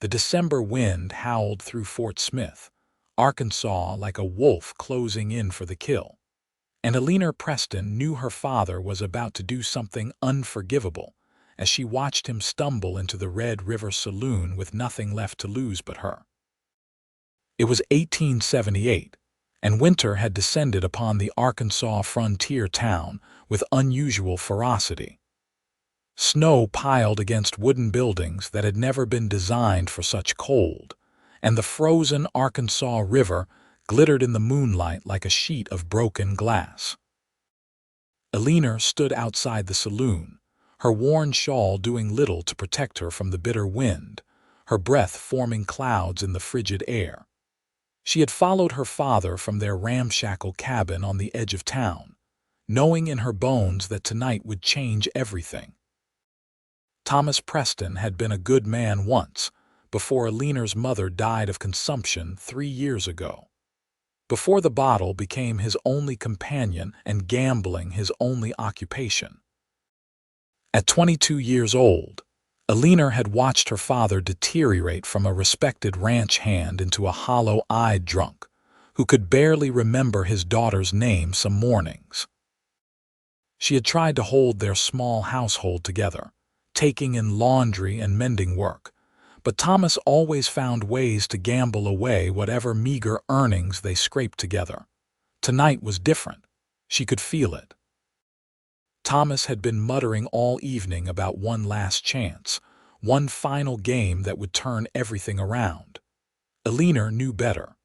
The December wind howled through Fort Smith, Arkansas, like a wolf closing in for the kill. And Eleanor Preston knew her father was about to do something unforgivable as she watched him stumble into the Red River Saloon with nothing left to lose but her. It was 1878, and winter had descended upon the Arkansas frontier town with unusual ferocity. Snow piled against wooden buildings that had never been designed for such cold, and the frozen Arkansas River glittered in the moonlight like a sheet of broken glass. Eleanor stood outside the saloon, her worn shawl doing little to protect her from the bitter wind, her breath forming clouds in the frigid air. She had followed her father from their ramshackle cabin on the edge of town, knowing in her bones that tonight would change everything. Thomas Preston had been a good man once, before Eleanor's mother died of consumption 3 years ago. Before the bottle became his only companion and gambling his only occupation. At 22 years old, Eleanor had watched her father deteriorate from a respected ranch hand into a hollow-eyed drunk who could barely remember his daughter's name some mornings. She had tried to hold their small household together, taking in laundry and mending work, but Thomas always found ways to gamble away whatever meager earnings they scraped together. Tonight was different. She could feel it. Thomas had been muttering all evening about one last chance, one final game that would turn everything around. Eleanor knew better.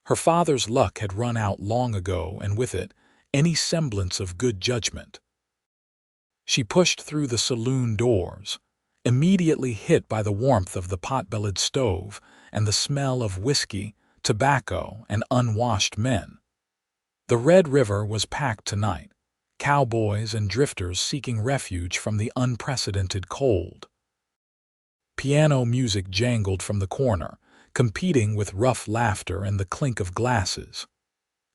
Her father's luck had run out long ago, and with it, any semblance of good judgment. She pushed through the saloon doors, immediately hit by the warmth of the pot-bellied stove and the smell of whiskey, tobacco, and unwashed men. The Red River was packed tonight, cowboys and drifters seeking refuge from the unprecedented cold. Piano music jangled from the corner, competing with rough laughter and the clink of glasses.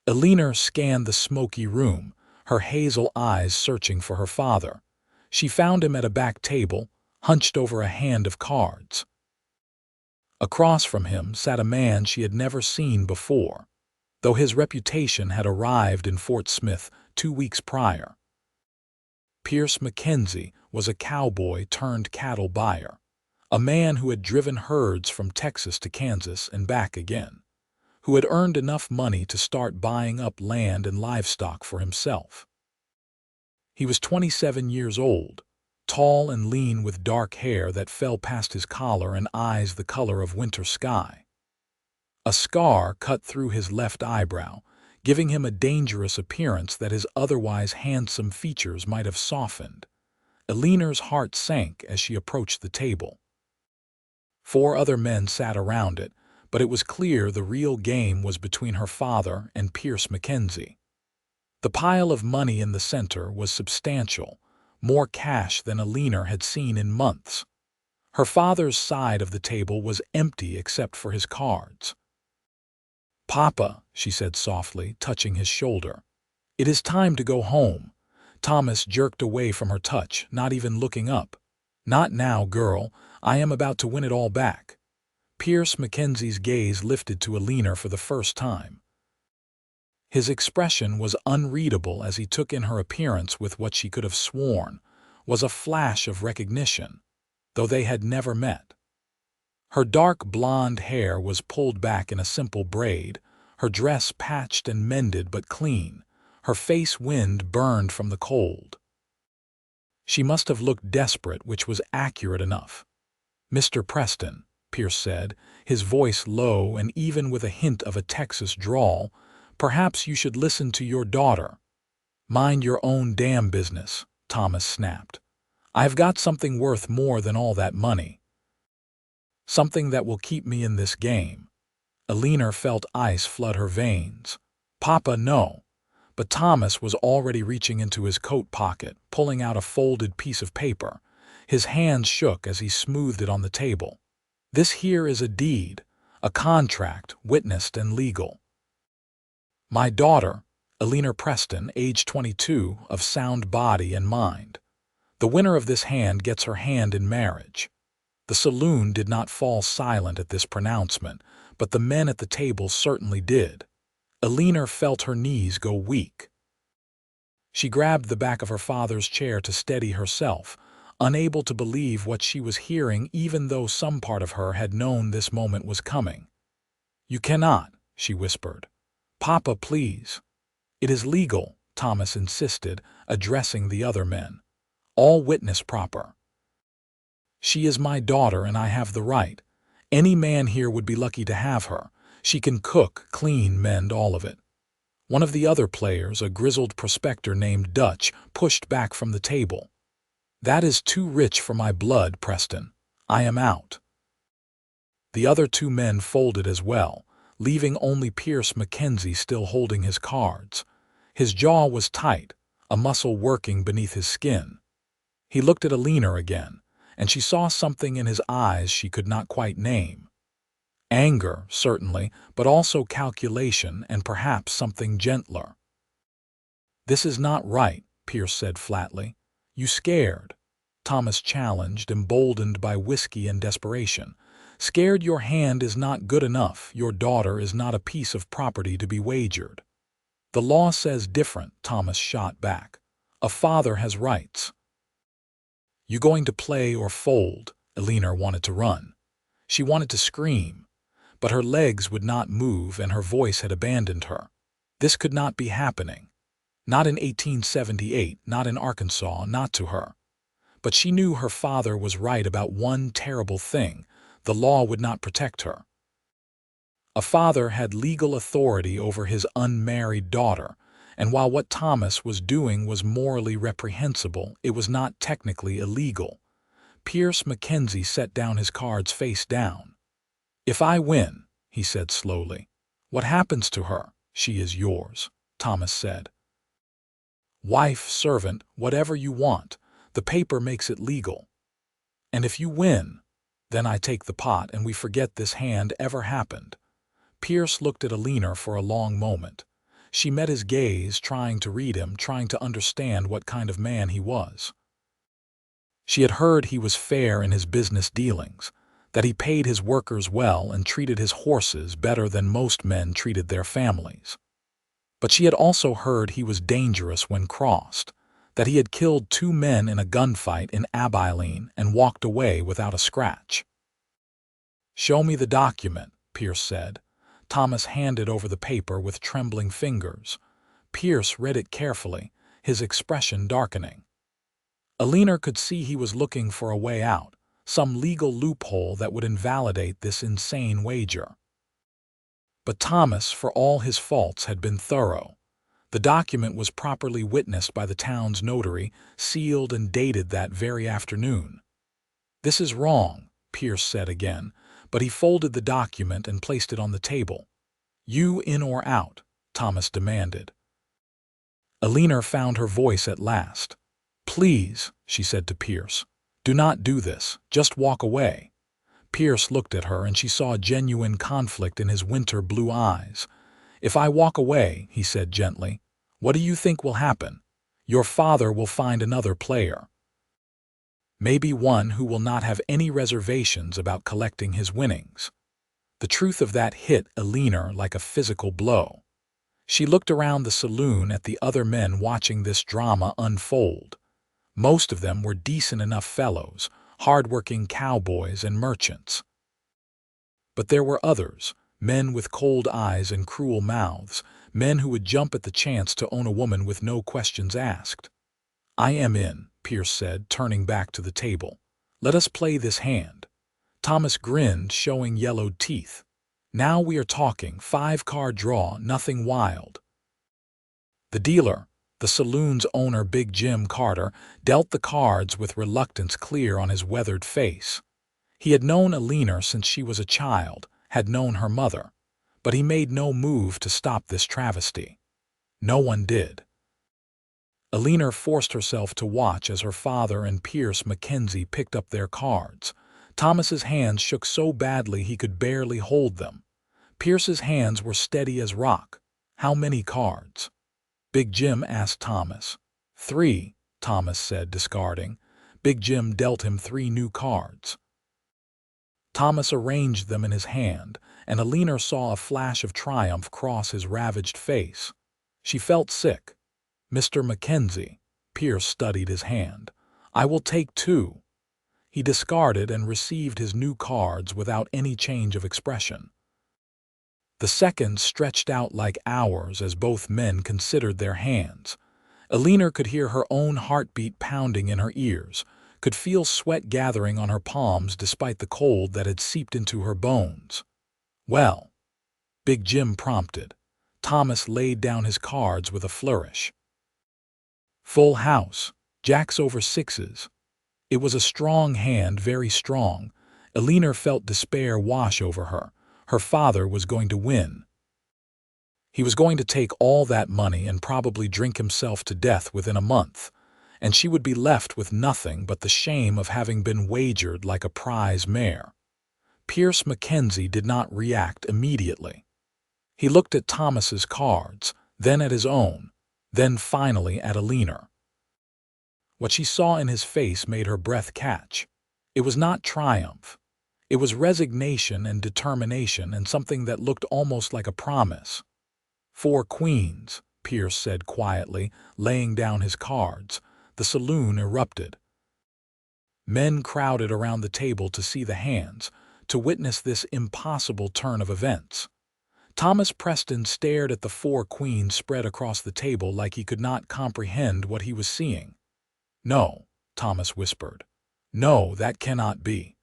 Eleanor scanned the smoky room, her hazel eyes searching for her father. She found him at a back table, hunched over a hand of cards. Across from him sat a man she had never seen before, though his reputation had arrived in Fort Smith 2 weeks prior. Pierce Mackenzie was a cowboy turned cattle buyer, a man who had driven herds from Texas to Kansas and back again, who had earned enough money to start buying up land and livestock for himself. He was 27 years old, tall and lean with dark hair that fell past his collar and eyes the color of winter sky. A scar cut through his left eyebrow, giving him a dangerous appearance that his otherwise handsome features might have softened. Eleanor's heart sank as she approached the table. 4 other men sat around it, but it was clear the real game was between her father and Pierce Mackenzie. The pile of money in the center was substantial, more cash than Eleanor had seen in months. Her father's side of the table was empty except for his cards. "Papa," she said softly, touching his shoulder. "It is time to go home." Thomas jerked away from her touch, not even looking up. "Not now, girl. I am about to win it all back." Pierce Mackenzie's gaze lifted to Eleanor for the first time. His expression was unreadable as he took in her appearance with what she could have sworn was a flash of recognition, though they had never met. Her dark blonde hair was pulled back in a simple braid, her dress patched and mended but clean, her face wind burned from the cold. She must have looked desperate, which was accurate enough. "Mr. Preston," Pierce said, his voice low and even with a hint of a Texas drawl, "perhaps you should listen to your daughter." "Mind your own damn business," Thomas snapped. "I've got something worth more than all that money. Something that will keep me in this game." Eleanor felt ice flood her veins. "Papa, no." But Thomas was already reaching into his coat pocket, pulling out a folded piece of paper. His hands shook as he smoothed it on the table. "This here is a deed, a contract, witnessed and legal. My daughter, Eleanor Preston, age 22, of sound body and mind. The winner of this hand gets her hand in marriage." The saloon did not fall silent at this pronouncement, but the men at the table certainly did. Eleanor felt her knees go weak. She grabbed the back of her father's chair to steady herself, unable to believe what she was hearing even though some part of her had known this moment was coming. "You cannot," she whispered. "Papa, please." "It is legal," Thomas insisted, addressing the other men. "All witness proper. She is my daughter and I have the right. Any man here would be lucky to have her. She can cook, clean, mend, all of it." One of the other players, a grizzled prospector named Dutch, pushed back from the table. "That is too rich for my blood, Preston. I am out." The other two men folded as well, leaving only Pierce Mackenzie still holding his cards. His jaw was tight, a muscle working beneath his skin. He looked at Eleanor again, and she saw something in his eyes she could not quite name. Anger, certainly, but also calculation and perhaps something gentler. "This is not right," Pierce said flatly. "You scared?" Thomas challenged, emboldened by whiskey and desperation. "Scared your hand is not good enough. Your daughter is not a piece of property to be wagered." "The law says different," Thomas shot back. "A father has rights." "You going to play or fold?" Eleanor wanted to run. She wanted to scream, but her legs would not move and her voice had abandoned her. This could not be happening. Not in 1878, not in Arkansas, not to her. But she knew her father was right about one terrible thing: the law would not protect her. A father had legal authority over his unmarried daughter, and while what Thomas was doing was morally reprehensible, it was not technically illegal. Pierce Mackenzie set down his cards face down. "If I win," he said slowly, "what happens to her? She is yours," Thomas said. "Wife, servant, whatever you want. The paper makes it legal. And if you win, then I take the pot and we forget this hand ever happened." Pierce looked at Eleanor for a long moment. She met his gaze, trying to read him, trying to understand what kind of man he was. She had heard he was fair in his business dealings, that he paid his workers well and treated his horses better than most men treated their families. But she had also heard he was dangerous when crossed, that he had killed 2 men in a gunfight in Abilene and walked away without a scratch. "Show me the document," Pierce said. Thomas handed over the paper with trembling fingers. Pierce read it carefully, his expression darkening. Eleanor could see he was looking for a way out, some legal loophole that would invalidate this insane wager. But Thomas, for all his faults, had been thorough. The document was properly witnessed by the town's notary, sealed and dated that very afternoon. "This is wrong," Pierce said again, but he folded the document and placed it on the table. "You in or out?" Thomas demanded. Eleanor found her voice at last. "Please," she said to Pierce, "do not do this. Just walk away." Pierce looked at her and she saw genuine conflict in his winter blue eyes. "If I walk away," he said gently, "what do you think will happen? Your father will find another player. Maybe one who will not have any reservations about collecting his winnings." The truth of that hit Eleanor like a physical blow. She looked around the saloon at the other men watching this drama unfold. Most of them were decent enough fellows, hard-working cowboys and merchants. But there were others, men with cold eyes and cruel mouths, men who would jump at the chance to own a woman with no questions asked. "I am in," Pierce said, turning back to the table. "Let us play this hand." Thomas grinned, showing yellowed teeth. "Now we are talking, 5-card draw, nothing wild." The dealer, the saloon's owner, Big Jim Carter, dealt the cards with reluctance clear on his weathered face. He had known Eleanor since she was a child, had known her mother, but he made no move to stop this travesty. No one did. Eleanor forced herself to watch as her father and Pierce Mackenzie picked up their cards. Thomas's hands shook so badly he could barely hold them. Pierce's hands were steady as rock. "How many cards?" Big Jim asked Thomas. 3, Thomas said, discarding. Big Jim dealt him 3 new cards. Thomas arranged them in his hand, and Eleanor saw a flash of triumph cross his ravaged face. She felt sick. "Mr. Mackenzie," Pierce studied his hand. "I will take 2. He discarded and received his new cards without any change of expression. The seconds stretched out like hours as both men considered their hands. Eleanor could hear her own heartbeat pounding in her ears, could feel sweat gathering on her palms despite the cold that had seeped into her bones. "Well," Big Jim prompted. Thomas laid down his cards with a flourish. "Full house, jacks over 6s. It was a strong hand, very strong. Eleanor felt despair wash over her. Her father was going to win. He was going to take all that money and probably drink himself to death within a month, and she would be left with nothing but the shame of having been wagered like a prize mare. Pierce Mackenzie did not react immediately. He looked at Thomas's cards, then at his own, then finally at Eleanor. What she saw in his face made her breath catch. It was not triumph. It was resignation and determination and something that looked almost like a promise. 4 queens, Pierce said quietly, laying down his cards. The saloon erupted. Men crowded around the table to see the hands, to witness this impossible turn of events. Thomas Preston stared at the 4 queens spread across the table like he could not comprehend what he was seeing. "No," Thomas whispered. "No, that cannot be."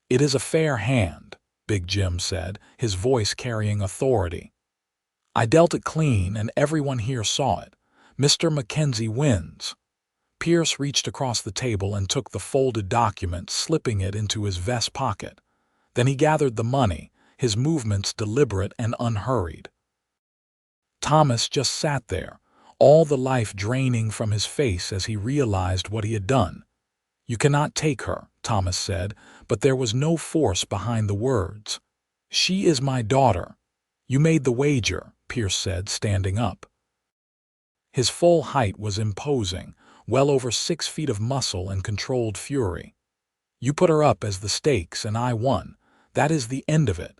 "It is a fair hand," Big Jim said, his voice carrying authority. "I dealt it clean, and everyone here saw it. Mr. Mackenzie wins." Pierce reached across the table and took the folded document, slipping it into his vest pocket. Then he gathered the money, his movements deliberate and unhurried. Thomas just sat there, all the life draining from his face as he realized what he had done. "You cannot take her," Thomas said, but there was no force behind the words. "She is my daughter." "You made the wager," Pierce said, standing up. His full height was imposing, well over 6 feet of muscle and controlled fury. "You put her up as the stakes, and I won. That is the end of it."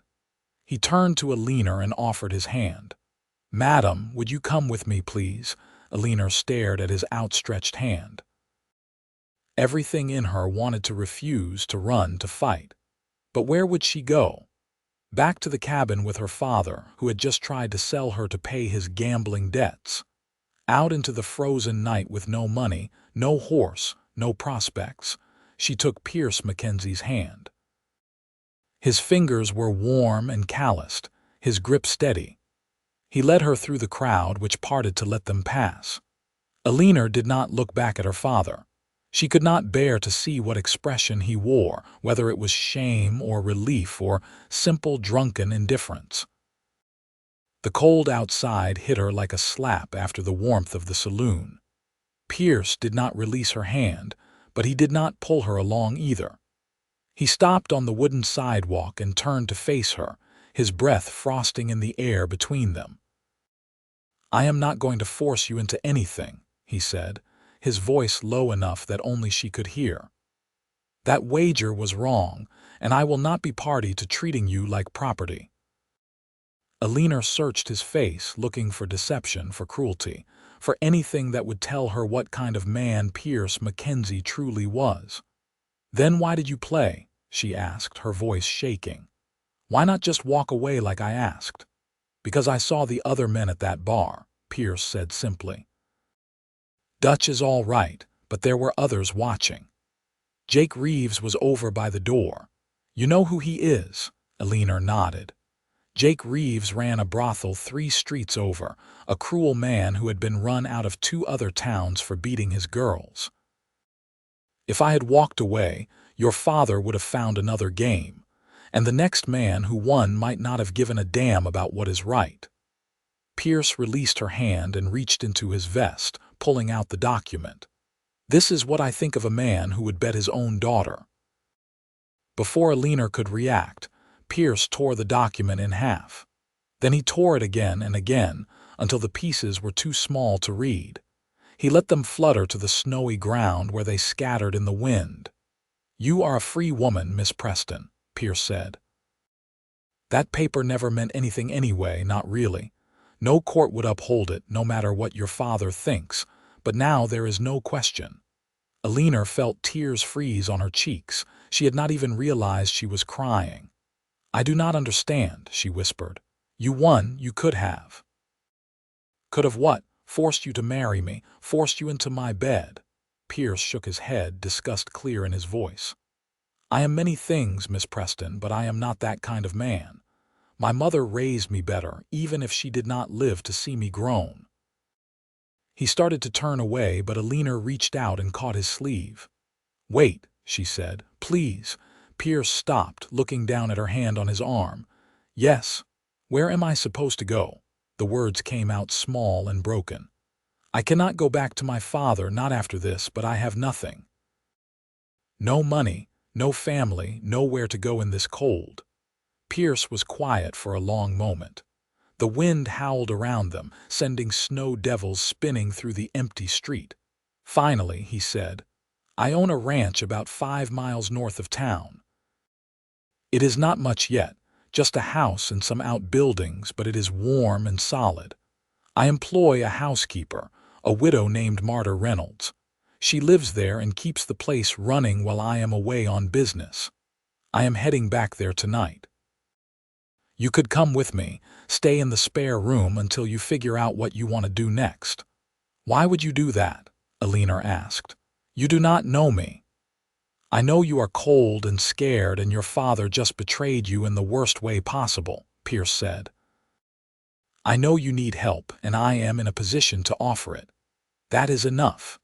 He turned to Eleanor and offered his hand. "Madam, would you come with me, please?" Eleanor stared at his outstretched hand. Everything in her wanted to refuse, to run, to fight. But where would she go? Back to the cabin with her father, who had just tried to sell her to pay his gambling debts. Out into the frozen night with no money, no horse, no prospects. She took Pierce Mackenzie's hand. His fingers were warm and calloused, his grip steady. He led her through the crowd, which parted to let them pass. Eleanor did not look back at her father. She could not bear to see what expression he wore, whether it was shame or relief or simple drunken indifference. The cold outside hit her like a slap after the warmth of the saloon. Pierce did not release her hand, but he did not pull her along either. He stopped on the wooden sidewalk and turned to face her, his breath frosting in the air between them. "I am not going to force you into anything," he said, his voice low enough that only she could hear. "That wager was wrong, and I will not be party to treating you like property." Eleanor searched his face, looking for deception, for cruelty, for anything that would tell her what kind of man Pierce Mackenzie truly was. "Then why did you play?" she asked, her voice shaking. "Why not just walk away like I asked?" "Because I saw the other men at that bar," Pierce said simply. "Dutch is all right, but there were others watching. Jake Reeves was over by the door. You know who he is?" Eleanor nodded. "Jake Reeves ran a brothel 3 streets over, a cruel man who had been run out of 2 other towns for beating his girls. If I had walked away, your father would have found another game, and the next man who won might not have given a damn about what is right." Pierce released her hand and reached into his vest, pulling out the document. "This is what I think of a man who would bet his own daughter." Before Eleanor could react, Pierce tore the document in half. Then he tore it again and again until the pieces were too small to read. He let them flutter to the snowy ground where they scattered in the wind. "You are a free woman, Miss Preston," Pierce said. "That paper never meant anything anyway, not really. No court would uphold it, no matter what your father thinks, but now there is no question." Eleanor felt tears freeze on her cheeks. She had not even realized she was crying. "I do not understand," she whispered. "You won, you could have." "Could have what? Forced you to marry me, forced you into my bed." Pierce shook his head, disgust clear in his voice. "I am many things, Miss Preston, but I am not that kind of man. My mother raised me better, even if she did not live to see me grown." He started to turn away, but Eleanor reached out and caught his sleeve. "Wait," she said. "Please." Pierce stopped, looking down at her hand on his arm. "Yes. Where am I supposed to go?" The words came out small and broken. "I cannot go back to my father, not after this, but I have nothing. No money, no family, nowhere to go in this cold." Pierce was quiet for a long moment. The wind howled around them, sending snow devils spinning through the empty street. Finally, he said, "I own a ranch about 5 miles north of town. It is not much yet, just a house and some outbuildings, but it is warm and solid. I employ a housekeeper, a widow named Marta Reynolds. She lives there and keeps the place running while I am away on business. I am heading back there tonight. You could come with me, stay in the spare room until you figure out what you want to do next." "Why would you do that?" Eleanor asked. "You do not know me." "I know you are cold and scared and your father just betrayed you in the worst way possible," Pierce said. "I know you need help and I am in a position to offer it. That is enough."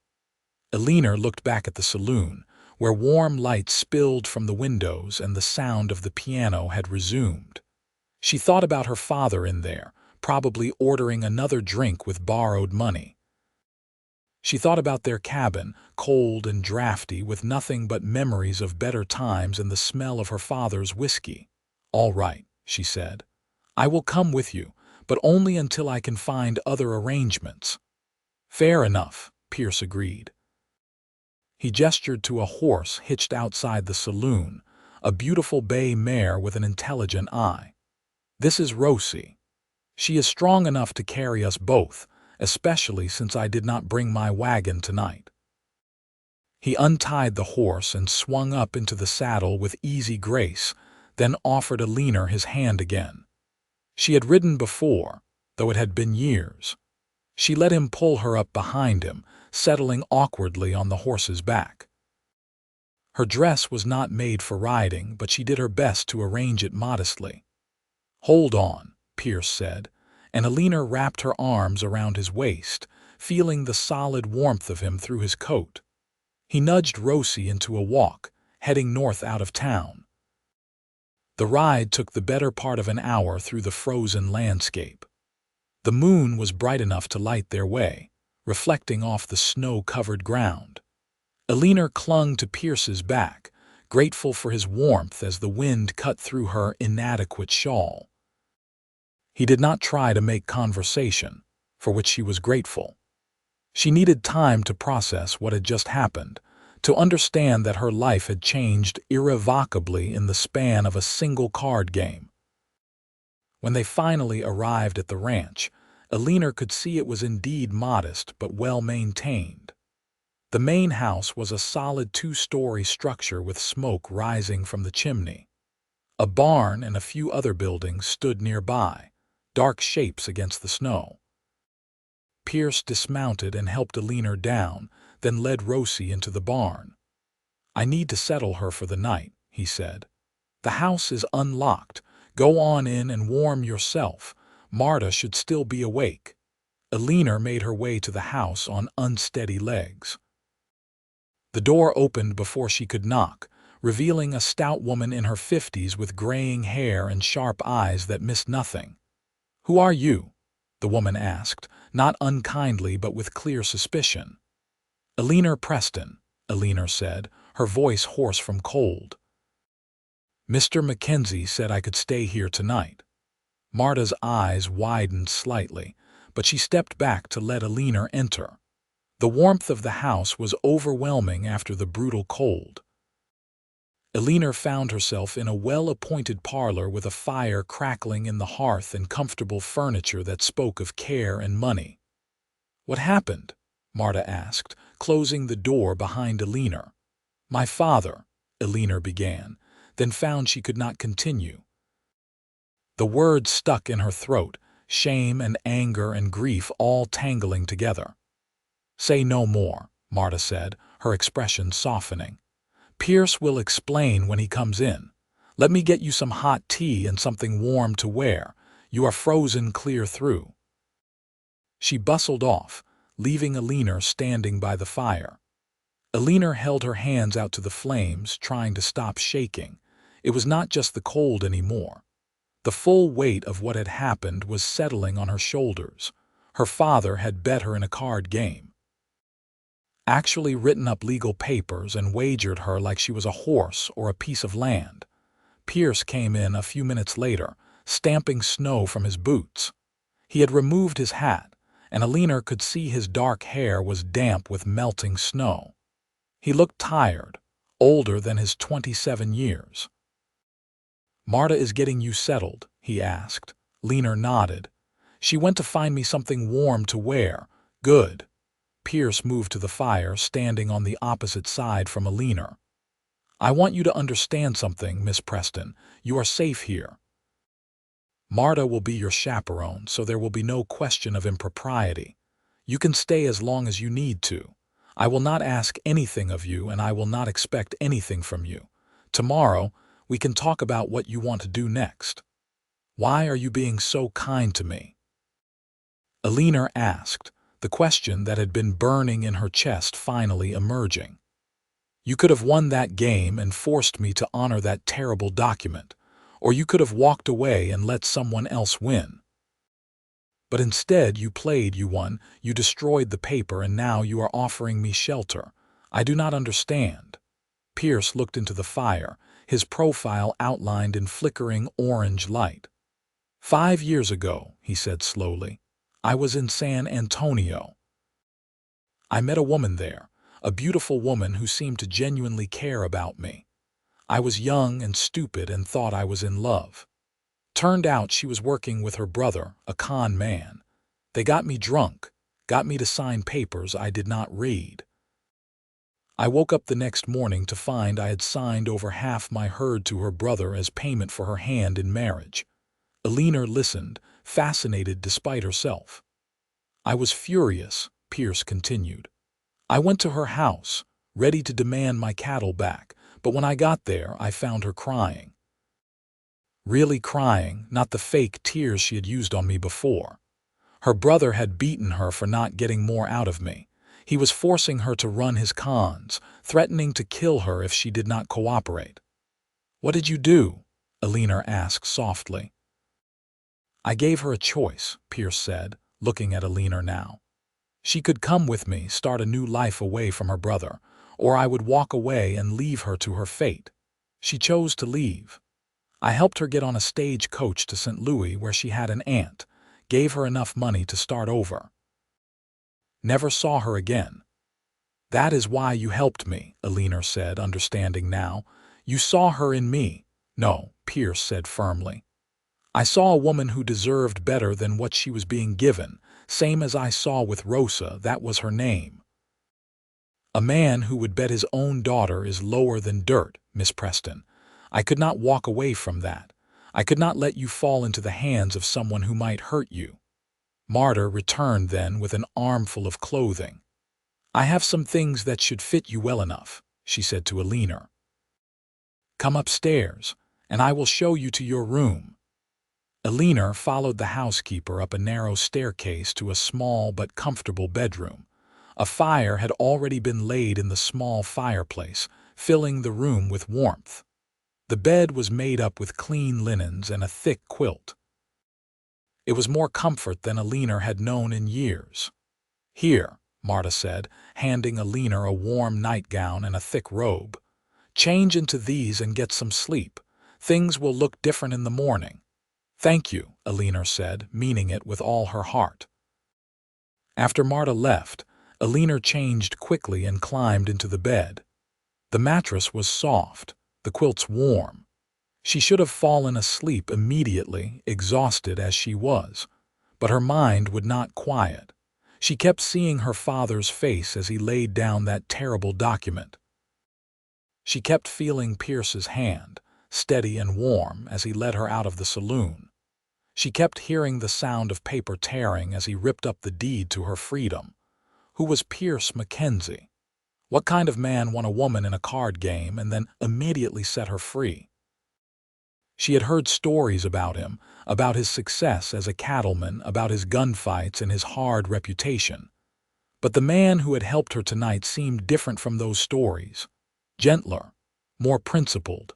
Eleanor looked back at the saloon, where warm light spilled from the windows and the sound of the piano had resumed. She thought about her father in there, probably ordering another drink with borrowed money. She thought about their cabin, cold and drafty, with nothing but memories of better times and the smell of her father's whiskey. "All right," she said. "I will come with you, but only until I can find other arrangements." "Fair enough," Pierce agreed. He gestured to a horse hitched outside the saloon, a beautiful bay mare with an intelligent eye. "This is Rosie. She is strong enough to carry us both, especially since I did not bring my wagon tonight." He untied the horse and swung up into the saddle with easy grace, then offered Eleanor his hand again. She had ridden before, though it had been years. She let him pull her up behind him, settling awkwardly on the horse's back. Her dress was not made for riding, but she did her best to arrange it modestly. "Hold on," Pierce said, and Eleanor wrapped her arms around his waist, feeling the solid warmth of him through his coat. He nudged Rosie into a walk, heading north out of town. The ride took the better part of an hour through the frozen landscape. The moon was bright enough to light their way, reflecting off the snow-covered ground. Eleanor clung to Pierce's back, grateful for his warmth as the wind cut through her inadequate shawl. He did not try to make conversation, for which she was grateful. She needed time to process what had just happened, to understand that her life had changed irrevocably in the span of a single card game. When they finally arrived at the ranch, Eleanor could see it was indeed modest but well-maintained. The main house was a solid 2-story structure with smoke rising from the chimney. A barn and a few other buildings stood nearby, dark shapes against the snow. Pierce dismounted and helped Eleanor down, then led Rosie into the barn. "I need to settle her for the night," he said. "The house is unlocked. Go on in and warm yourself. Marta should still be awake." Eleanor made her way to the house on unsteady legs. The door opened before she could knock, revealing a stout woman in her 50s with graying hair and sharp eyes that missed nothing. "Who are you?" the woman asked, not unkindly but with clear suspicion. "Eleanor Preston," Eleanor said, her voice hoarse from cold. "Mr. Mackenzie said I could stay here tonight." Marta's eyes widened slightly, but she stepped back to let Eleanor enter. The warmth of the house was overwhelming after the brutal cold. Eleanor found herself in a well-appointed parlor with a fire crackling in the hearth and comfortable furniture that spoke of care and money. "What happened?" Marta asked, closing the door behind Eleanor. "My father," Eleanor began, then found she could not continue. The words stuck in her throat, shame and anger and grief all tangling together. "Say no more," Marta said, her expression softening. "Pierce will explain when he comes in. Let me get you some hot tea and something warm to wear. You are frozen clear through." She bustled off, leaving Eleanor standing by the fire. Eleanor held her hands out to the flames, trying to stop shaking. It was not just the cold anymore. The full weight of what had happened was settling on her shoulders. Her father had bet her in a card game. Actually written up legal papers and wagered her like she was a horse or a piece of land. Pierce came in a few minutes later, stamping snow from his boots. He had removed his hat, and Eleanor could see his dark hair was damp with melting snow. He looked tired, older than his 27 years. "Marta is getting you settled," he asked. Eleanor nodded. "She went to find me something warm to wear." "Good." Pierce moved to the fire, standing on the opposite side from Eleanor. "I want you to understand something, Miss Preston. You are safe here. Marta will be your chaperone, so there will be no question of impropriety. You can stay as long as you need to. I will not ask anything of you, and I will not expect anything from you. Tomorrow, we can talk about what you want to do next. Why are you being so kind to me?" Eleanor asked, the question that had been burning in her chest finally emerging. "You could have won that game and forced me to honor that terrible document, or you could have walked away and let someone else win. But instead you played, you won, you destroyed the paper, and now you are offering me shelter. I do not understand." Pierce looked into the fire, his profile outlined in flickering orange light. "5 years ago," he said slowly, "I was in San Antonio. I met a woman there, a beautiful woman who seemed to genuinely care about me. I was young and stupid and thought I was in love. Turned out she was working with her brother, a con man. They got me drunk, got me to sign papers I did not read. I woke up the next morning to find I had signed over half my herd to her brother as payment for her hand in marriage." Eleanor listened, fascinated despite herself. "I was furious," Pierce continued. "I went to her house, ready to demand my cattle back, but when I got there, I found her crying. Really crying, not the fake tears she had used on me before. Her brother had beaten her for not getting more out of me. He was forcing her to run his cons, threatening to kill her if she did not cooperate." "What did you do?" Eleanor asked softly. "I gave her a choice," Pierce said, looking at Eleanor now. "She could come with me, start a new life away from her brother, or I would walk away and leave her to her fate. She chose to leave. I helped her get on a stage coach to St. Louis where she had an aunt, gave her enough money to start over. Never saw her again." "That is why you helped me," Eleanor said, understanding now. "You saw her in me." "No," Pierce said firmly. "I saw a woman who deserved better than what she was being given, same as I saw with Rosa, that was her name. A man who would bet his own daughter is lower than dirt, Miss Preston. I could not walk away from that. I could not let you fall into the hands of someone who might hurt you." Marta returned then with an armful of clothing. "I have some things that should fit you well enough," she said to Eleanor. "Come upstairs, and I will show you to your room." Eleanor followed the housekeeper up a narrow staircase to a small but comfortable bedroom. A fire had already been laid in the small fireplace, filling the room with warmth. The bed was made up with clean linens and a thick quilt. It was more comfort than Eleanor had known in years. "Here," Marta said, handing Eleanor a warm nightgown and a thick robe. "Change into these and get some sleep. Things will look different in the morning." "Thank you," Eleanor said, meaning it with all her heart. After Marta left, Eleanor changed quickly and climbed into the bed. The mattress was soft, The quilt's warm. She should have fallen asleep immediately, exhausted as she was. But her mind would not quiet. She kept seeing her father's face as he laid down that terrible document. She kept feeling Pierce's hand, steady and warm, as he led her out of the saloon. She kept hearing the sound of paper tearing as he ripped up the deed to her freedom. Who was Pierce Mackenzie? What kind of man won a woman in a card game and then immediately set her free? She had heard stories about him, about his success as a cattleman, about his gunfights and his hard reputation. But the man who had helped her tonight seemed different from those stories. Gentler, more principled.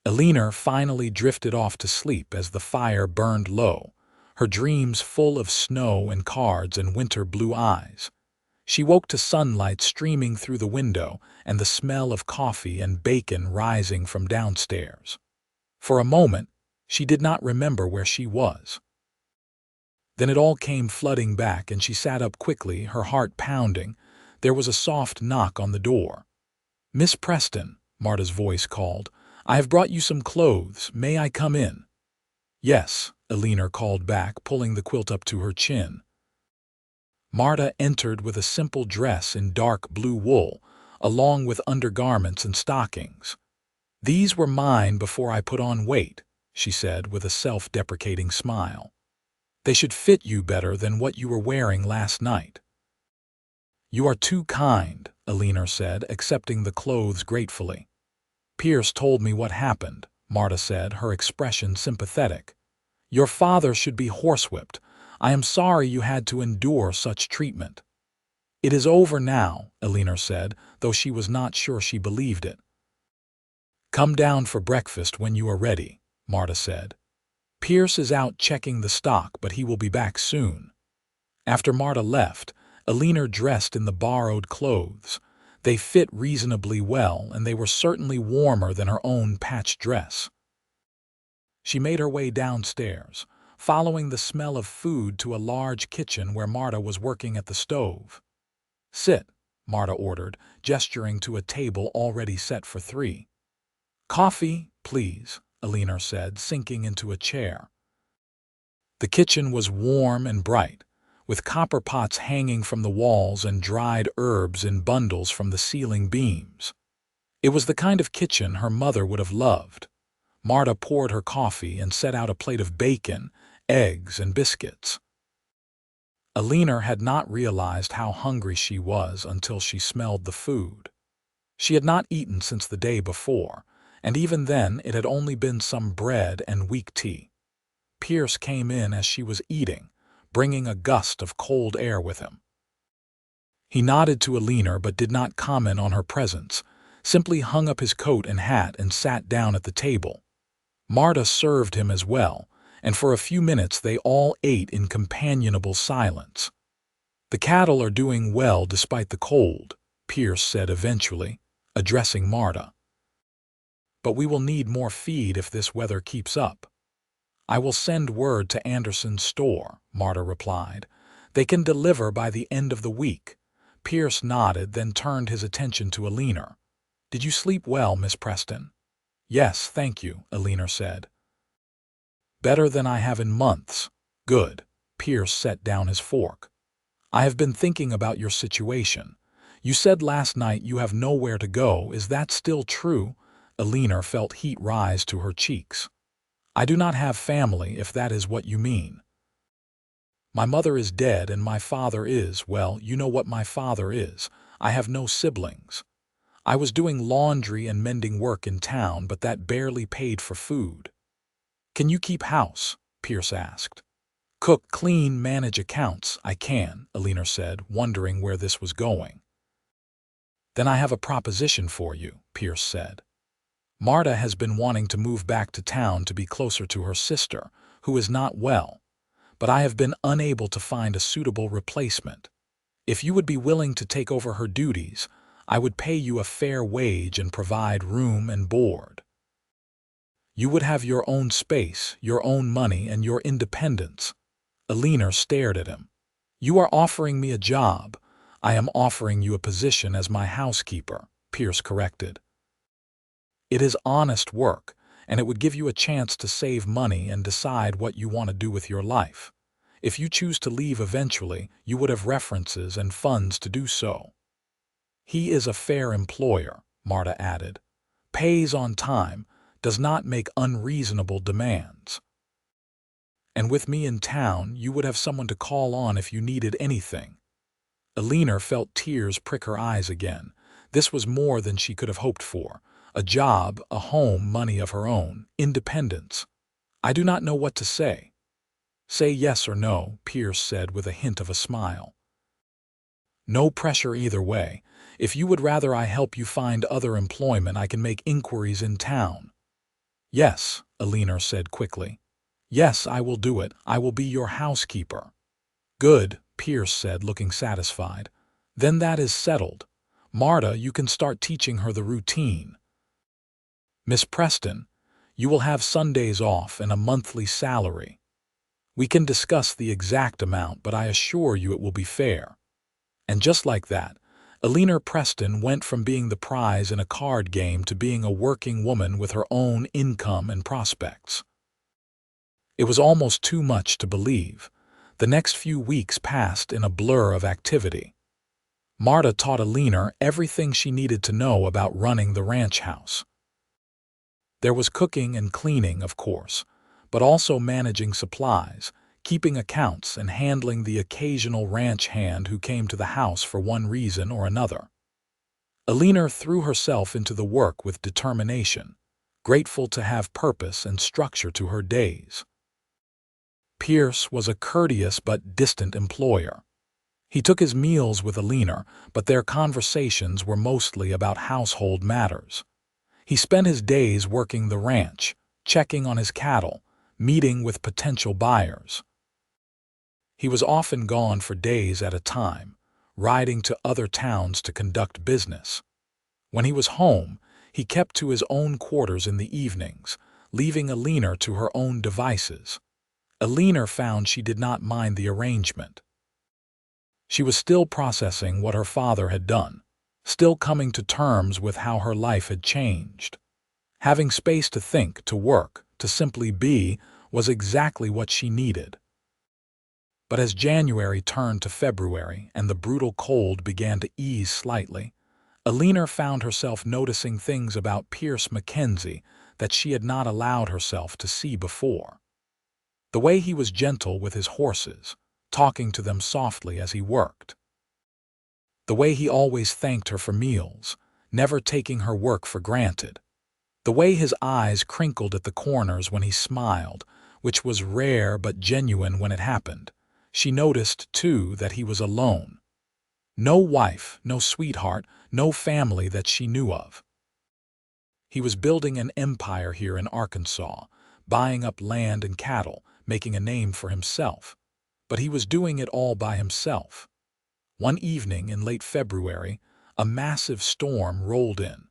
Eleanor finally drifted off to sleep as the fire burned low, her dreams full of snow and cards and winter blue eyes. She woke to sunlight streaming through the window and the smell of coffee and bacon rising from downstairs. For a moment, she did not remember where she was. Then it all came flooding back and she sat up quickly, her heart pounding. There was a soft knock on the door. "Miss Preston," Marta's voice called, "I have brought you some clothes. May I come in?" "Yes," Eleanor called back, pulling the quilt up to her chin. Marta entered with a simple dress in dark blue wool, along with undergarments and stockings. "These were mine before I put on weight," she said with a self-deprecating smile. "They should fit you better than what you were wearing last night." "You are too kind," Eleanor said, accepting the clothes gratefully. "Pierce told me what happened," Marta said, her expression sympathetic. "Your father should be horsewhipped. I am sorry you had to endure such treatment." "It is over now," Eleanor said, though she was not sure she believed it. "Come down for breakfast when you are ready," Marta said. "Pierce is out checking the stock, but he will be back soon." After Marta left, Eleanor dressed in the borrowed clothes. They fit reasonably well, and they were certainly warmer than her own patched dress. She made her way downstairs, following the smell of food to a large kitchen where Marta was working at the stove. "Sit," Marta ordered, gesturing to a table already set for three. "Coffee, please," Eleanor said, sinking into a chair. The kitchen was warm and bright, with copper pots hanging from the walls and dried herbs in bundles from the ceiling beams. It was the kind of kitchen her mother would have loved. Marta poured her coffee and set out a plate of bacon, eggs, and biscuits. Eleanor had not realized how hungry she was until she smelled the food. She had not eaten since the day before, and even then it had only been some bread and weak tea. Pierce came in as she was eating, bringing a gust of cold air with him. He nodded to Eleanor but did not comment on her presence, simply hung up his coat and hat and sat down at the table. Marta served him as well, and for a few minutes they all ate in companionable silence. "The cattle are doing well despite the cold," Pierce said eventually, addressing Marta. "But we will need more feed if this weather keeps up." "I will send word to Anderson's store," Marta replied. "They can deliver by the end of the week." Pierce nodded, then turned his attention to Eleanor. "Did you sleep well, Miss Preston?" "Yes, thank you," Eleanor said. "Better than I have in months." "Good." Pierce set down his fork. "I have been thinking about your situation. You said last night you have nowhere to go. Is that still true?" Eleanor felt heat rise to her cheeks. "I do not have family, if that is what you mean." "My mother is dead and my father is, well, you know what my father is. I have no siblings. I was doing laundry and mending work in town, but that barely paid for food." "Can you keep house?" Pierce asked. "Cook, clean, manage accounts. I can," Eleanor said, wondering where this was going. "Then I have a proposition for you," Pierce said. "Marta has been wanting to move back to town to be closer to her sister, who is not well, but I have been unable to find a suitable replacement. If you would be willing to take over her duties, I would pay you a fair wage and provide room and board. You would have your own space, your own money, and your independence." Eleanor stared at him. "You are offering me a job. I am offering you a position as my housekeeper," Pierce corrected. It is honest work, and it would give you a chance to save money and decide what you want to do with your life. If you choose to leave eventually, you would have references and funds to do so. He is a fair employer, Marta added. Pays on time, does not make unreasonable demands. And with me in town, you would have someone to call on if you needed anything. Eleanor felt tears prick her eyes again. This was more than she could have hoped for. A job, a home, money of her own, independence. I do not know what to say. Say yes or no, Pierce said with a hint of a smile. No pressure either way. If you would rather I help you find other employment, I can make inquiries in town. Yes, Eleanor said quickly. Yes, I will do it. I will be your housekeeper. Good, Pierce said, looking satisfied. Then that is settled. Marta, you can start teaching her the routine. Miss Preston, you will have Sundays off and a monthly salary. We can discuss the exact amount, but I assure you it will be fair. And just like that, Eleanor Preston went from being the prize in a card game to being a working woman with her own income and prospects. It was almost too much to believe. The next few weeks passed in a blur of activity. Marta taught Eleanor everything she needed to know about running the ranch house. There was cooking and cleaning, of course, but also managing supplies, keeping accounts, and handling the occasional ranch hand who came to the house for one reason or another. Eleanor threw herself into the work with determination, grateful to have purpose and structure to her days. Pierce was a courteous but distant employer. He took his meals with Eleanor, but their conversations were mostly about household matters. He spent his days working the ranch, checking on his cattle, meeting with potential buyers. He was often gone for days at a time, riding to other towns to conduct business. When he was home, he kept to his own quarters in the evenings, leaving Eleanor to her own devices. Eleanor found she did not mind the arrangement. She was still processing what her father had done, still coming to terms with how her life had changed. Having space to think, to work, to simply be, was exactly what she needed. But as January turned to February and the brutal cold began to ease slightly, Eleanor found herself noticing things about Pierce Mackenzie that she had not allowed herself to see before. The way he was gentle with his horses, talking to them softly as he worked. The way he always thanked her for meals, never taking her work for granted. The way his eyes crinkled at the corners when he smiled, which was rare but genuine when it happened. She noticed, too, that he was alone. No wife, no sweetheart, no family that she knew of. He was building an empire here in Arkansas, buying up land and cattle, making a name for himself. But he was doing it all by himself. One evening in late February, a massive storm rolled in.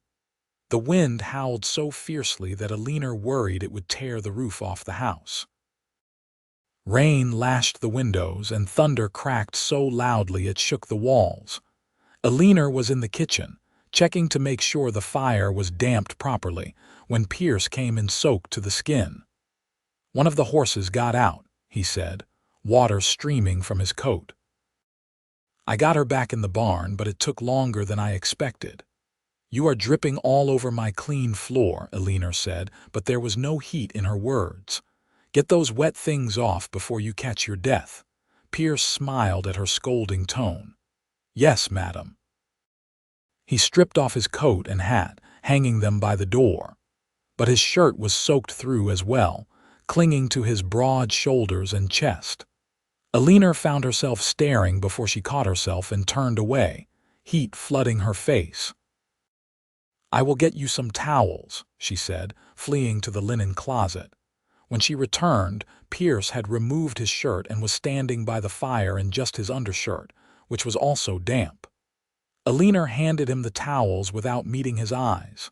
The wind howled so fiercely that Eleanor worried it would tear the roof off the house. Rain lashed the windows and thunder cracked so loudly it shook the walls. Eleanor was in the kitchen, checking to make sure the fire was damped properly, when Pierce came in soaked to the skin. One of the horses got out, he said, water streaming from his coat. I got her back in the barn, but it took longer than I expected. You are dripping all over my clean floor, Eleanor said, but there was no heat in her words. Get those wet things off before you catch your death. Pierce smiled at her scolding tone. Yes, madam. He stripped off his coat and hat, hanging them by the door. But his shirt was soaked through as well, clinging to his broad shoulders and chest. Eleanor found herself staring before she caught herself and turned away, heat flooding her face. I will get you some towels, she said, fleeing to the linen closet. When she returned, Pierce had removed his shirt and was standing by the fire in just his undershirt, which was also damp. Eleanor handed him the towels without meeting his eyes.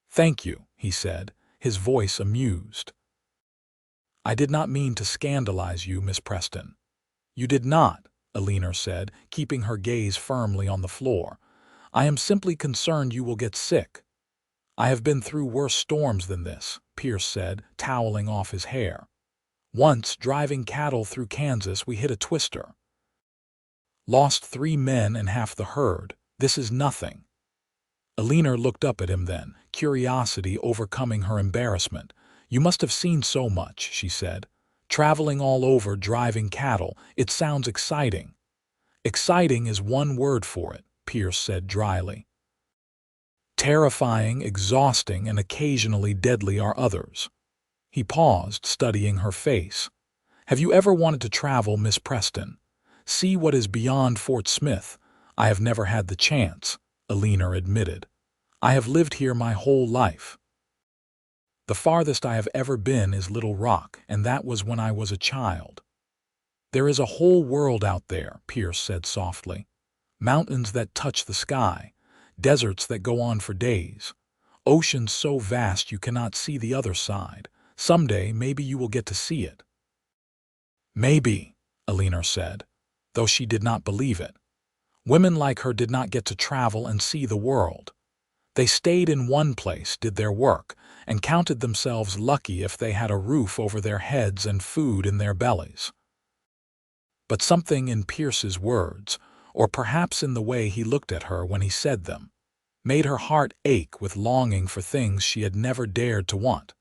Thank you, he said, his voice amused. I did not mean to scandalize you, Miss Preston. You did not, Eleanor said, keeping her gaze firmly on the floor. I am simply concerned you will get sick. I have been through worse storms than this, Pierce said, toweling off his hair. Once, driving cattle through Kansas, we hit a twister. Lost 3 men and half the herd. This is nothing. Eleanor looked up at him then, curiosity overcoming her embarrassment. You must have seen so much, she said. Traveling all over, driving cattle, it sounds exciting. Exciting is one word for it, Pierce said dryly. Terrifying, exhausting, and occasionally deadly are others. He paused, studying her face. Have you ever wanted to travel, Miss Preston? See what is beyond Fort Smith? I have never had the chance, Eleanor admitted. I have lived here my whole life. The farthest I have ever been is Little Rock, and that was when I was a child. There is a whole world out there, Pierce said softly. Mountains that touch the sky, deserts that go on for days, oceans so vast you cannot see the other side. Someday, maybe you will get to see it. Maybe, Eleanor said, though she did not believe it. Women like her did not get to travel and see the world. They stayed in one place, did their work, and counted themselves lucky if they had a roof over their heads and food in their bellies. But something in Pierce's words, or perhaps in the way he looked at her when he said them, made her heart ache with longing for things she had never dared to want.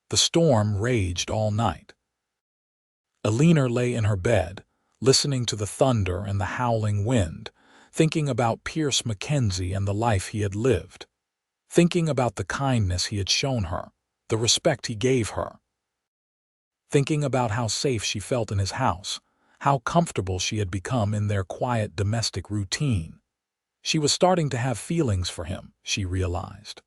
The storm raged all night. Eleanor lay in her bed, listening to the thunder and the howling wind, thinking about Pierce Mackenzie and the life he had lived, thinking about the kindness he had shown her, the respect he gave her, thinking about how safe she felt in his house, how comfortable she had become in their quiet domestic routine. She was starting to have feelings for him, she realized.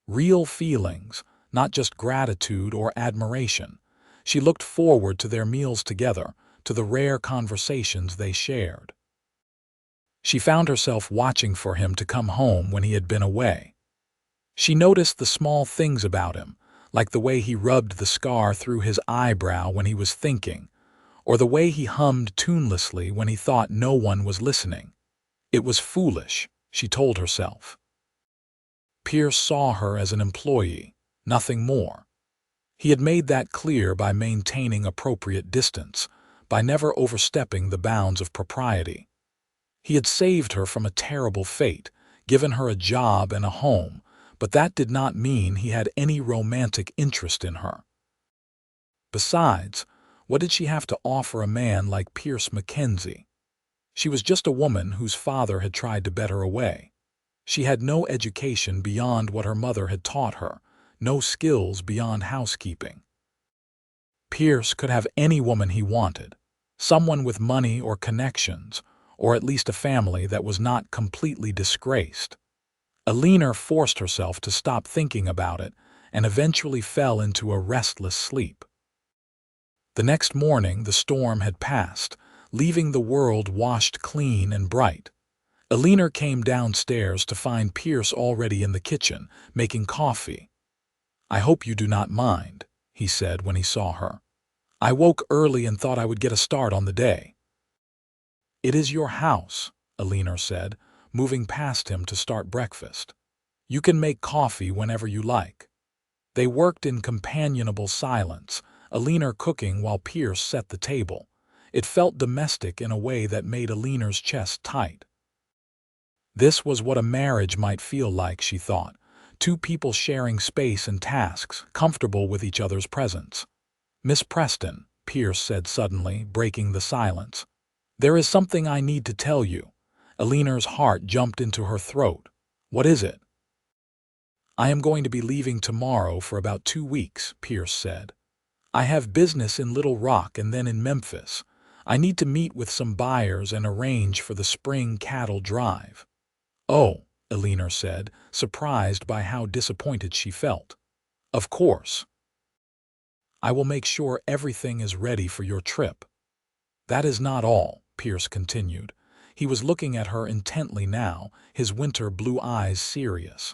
Real feelings, not just gratitude or admiration. She looked forward to their meals together, to the rare conversations they shared. She found herself watching for him to come home when he had been away. She noticed the small things about him, like the way he rubbed the scar through his eyebrow when he was thinking, or the way he hummed tunelessly when he thought no one was listening. It was foolish, she told herself. Pierce saw her as an employee, nothing more. He had made that clear by maintaining appropriate distance, by never overstepping the bounds of propriety. He had saved her from a terrible fate, given her a job and a home, but that did not mean he had any romantic interest in her. Besides, what did she have to offer a man like Pierce Mackenzie? She was just a woman whose father had tried to bet her away. She had no education beyond what her mother had taught her, no skills beyond housekeeping. Pierce could have any woman he wanted, someone with money or connections, or at least a family that was not completely disgraced. Eleanor forced herself to stop thinking about it and eventually fell into a restless sleep. The next morning the storm had passed, leaving the world washed clean and bright. Eleanor came downstairs to find Pierce already in the kitchen, making coffee. "I hope you do not mind," he said when he saw her. "I woke early and thought I would get a start on the day." "It is your house," Eleanor said, moving past him to start breakfast. "You can make coffee whenever you like." They worked in companionable silence, Eleanor cooking while Pierce set the table. It felt domestic in a way that made Eleanor's chest tight. This was what a marriage might feel like, she thought. Two people sharing space and tasks, comfortable with each other's presence. "Miss Preston," Pierce said suddenly, breaking the silence. "There is something I need to tell you." Eleanor's heart jumped into her throat. "What is it?" "I am going to be leaving tomorrow for about 2 weeks," Pierce said. "I have business in Little Rock and then in Memphis. I need to meet with some buyers and arrange for the spring cattle drive." "Oh," Eleanor said, surprised by how disappointed she felt. "Of course. I will make sure everything is ready for your trip." "That is not all," Pierce continued. He was looking at her intently now, his winter blue eyes serious.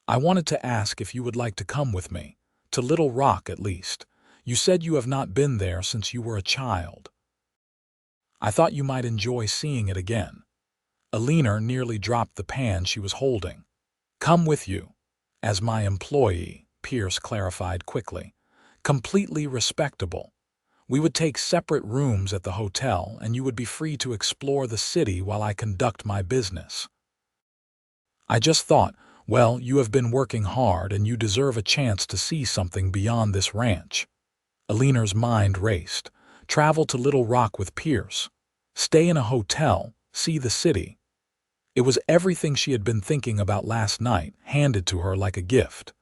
"I wanted to ask if you would like to come with me, to Little Rock at least. You said you have not been there since you were a child. I thought you might enjoy seeing it again." Eleanor nearly dropped the pan she was holding. "Come with you." As my employee, Pierce clarified quickly. Completely respectable. We would take separate rooms at the hotel, and you would be free to explore the city while I conduct my business. I just thought, well, you have been working hard and you deserve a chance to see something beyond this ranch. Eleanor's mind raced. Travel to Little Rock with Pierce. Stay in a hotel. See the city. It was everything she had been thinking about last night, handed to her like a gift.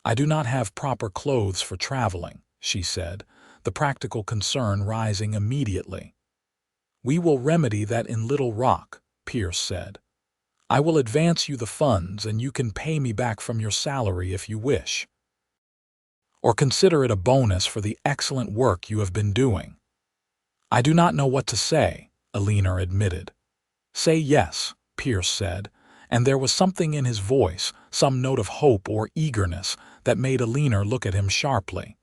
I do not have proper clothes for traveling, she said, the practical concern rising immediately. We will remedy that in Little Rock, Pierce said. I will advance you the funds and you can pay me back from your salary if you wish. Or consider it a bonus for the excellent work you have been doing. I do not know what to say, Eleanor admitted. Say yes, Pierce said, and there was something in his voice, some note of hope or eagerness, that made Eleanor look at him sharply.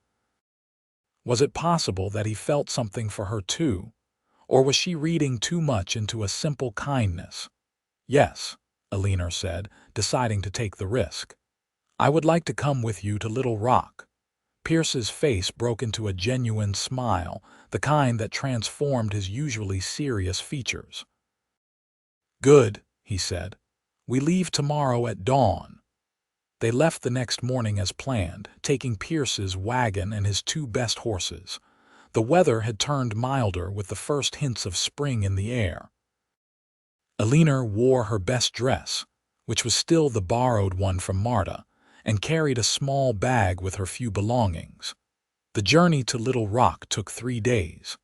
Was it possible that he felt something for her too, or was she reading too much into a simple kindness? Yes, Eleanor said, deciding to take the risk. I would like to come with you to Little Rock. Pierce's face broke into a genuine smile, the kind that transformed his usually serious features. Good, he said. We leave tomorrow at dawn. They left the next morning as planned, taking Pierce's wagon and his 2 best horses. The weather had turned milder with the first hints of spring in the air. Eleanor wore her best dress, which was still the borrowed one from Marta, and carried a small bag with her few belongings. The journey to Little Rock took 3 days.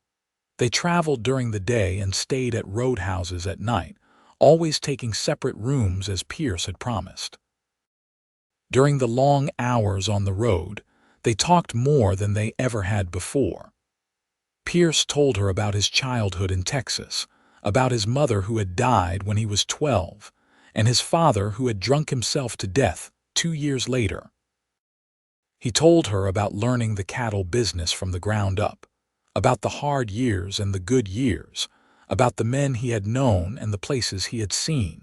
They traveled during the day and stayed at roadhouses at night, always taking separate rooms as Pierce had promised. During the long hours on the road, they talked more than they ever had before. Pierce told her about his childhood in Texas, about his mother who had died when he was 12, and his father who had drunk himself to death 2 years later. He told her about learning the cattle business from the ground up, about the hard years and the good years, about the men he had known and the places he had seen.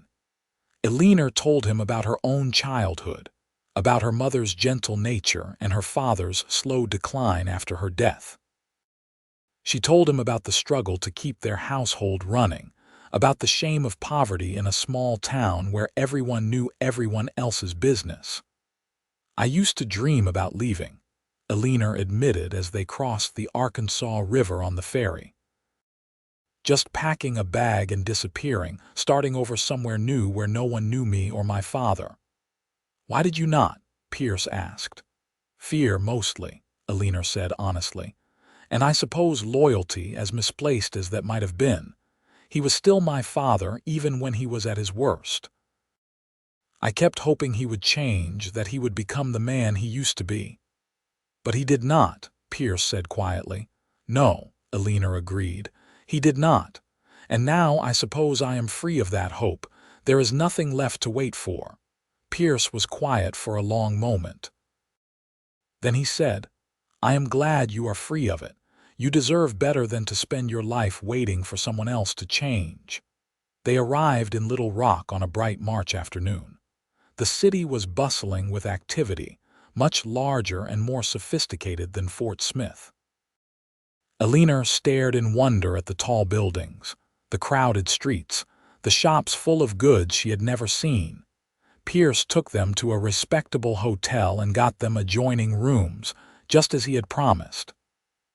Eleanor told him about her own childhood, about her mother's gentle nature and her father's slow decline after her death. She told him about the struggle to keep their household running, about the shame of poverty in a small town where everyone knew everyone else's business. I used to dream about leaving, Eleanor admitted as they crossed the Arkansas River on the ferry. Just packing a bag and disappearing, starting over somewhere new where no one knew me or my father. Why did you not? Pierce asked. Fear, mostly, Eleanor said honestly. And I suppose loyalty, as misplaced as that might have been. He was still my father even when he was at his worst. I kept hoping he would change, that he would become the man he used to be. But he did not, Pierce said quietly. No, Eleanor agreed. He did not. And now I suppose I am free of that hope. There is nothing left to wait for. Pierce was quiet for a long moment. Then he said, I am glad you are free of it. You deserve better than to spend your life waiting for someone else to change. They arrived in Little Rock on a bright March afternoon. The city was bustling with activity, much larger and more sophisticated than Fort Smith. Eleanor stared in wonder at the tall buildings, the crowded streets, the shops full of goods she had never seen. Pierce took them to a respectable hotel and got them adjoining rooms, just as he had promised.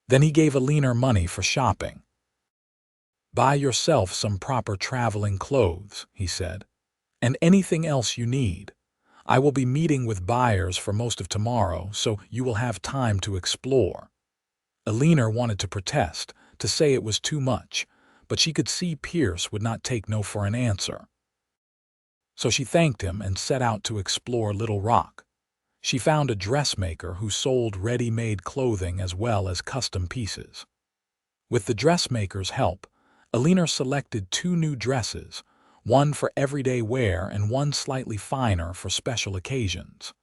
Then he gave Eleanor money for shopping. Buy yourself some proper traveling clothes, he said, and anything else you need. I will be meeting with buyers for most of tomorrow, so you will have time to explore. Eleanor wanted to protest, to say it was too much, but she could see Pierce would not take no for an answer. So she thanked him and set out to explore Little Rock. She found a dressmaker who sold ready-made clothing as well as custom pieces. With the dressmaker's help, Eleanor selected 2 new dresses, one for everyday wear and one slightly finer for special occasions.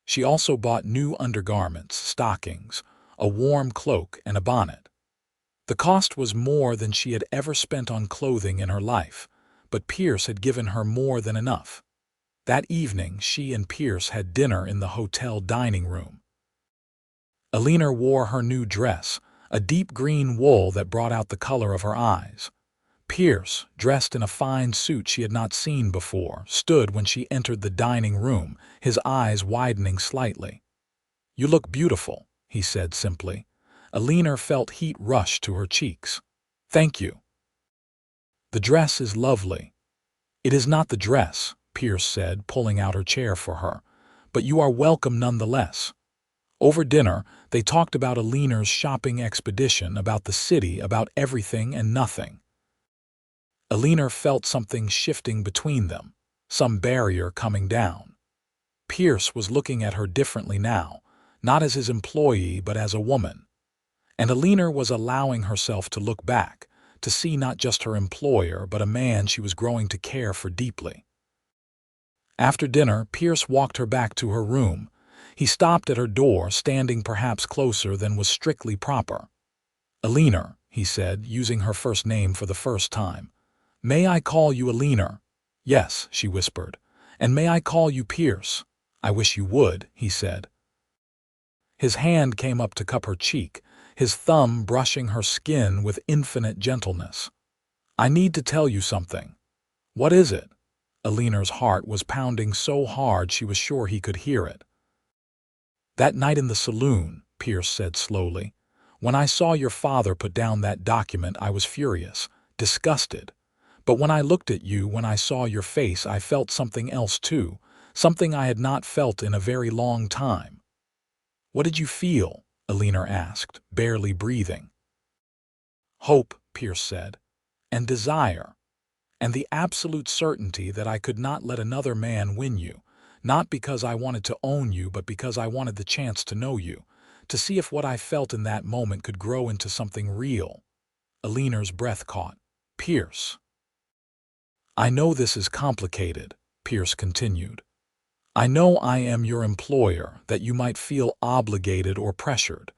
She also bought new undergarments, stockings, a warm cloak, and a bonnet. The cost was more than she had ever spent on clothing in her life, but Pierce had given her more than enough. That evening, she and Pierce had dinner in the hotel dining room. Eleanor wore her new dress, a deep green wool that brought out the color of her eyes. Pierce, dressed in a fine suit she had not seen before, stood when she entered the dining room, his eyes widening slightly. "You look beautiful," he said simply. Eleanor felt heat rush to her cheeks. "Thank you." "The dress is lovely." "It is not the dress," Pierce said, pulling out her chair for her, "but you are welcome nonetheless." Over dinner, they talked about Eleanor's shopping expedition, about the city, about everything and nothing. Eleanor felt something shifting between them, some barrier coming down. Pierce was looking at her differently now, not as his employee but as a woman. And Eleanor was allowing herself to look back, to see not just her employer but a man she was growing to care for deeply. After dinner, Pierce walked her back to her room. He stopped at her door, standing perhaps closer than was strictly proper. "Eleanor," he said, using her first name for the first time. "May I call you Eleanor?" "Yes," she whispered. "And may I call you Pierce?" "I wish you would," he said. His hand came up to cup her cheek, his thumb brushing her skin with infinite gentleness. "I need to tell you something." "What is it?" Eleanor's heart was pounding so hard she was sure he could hear it. "That night in the saloon," Pierce said slowly, "when I saw your father put down that document, I was furious, disgusted. But when I looked at you, when I saw your face, I felt something else too, something I had not felt in a very long time." "What did you feel?" Eleanor asked, barely breathing. "Hope," Pierce said, "and desire, and the absolute certainty that I could not let another man win you, not because I wanted to own you, but because I wanted the chance to know you, to see if what I felt in that moment could grow into something real." Eleanor's breath caught. "Pierce." "I know this is complicated," Pierce continued. "I know I am your employer, that you might feel obligated or pressured.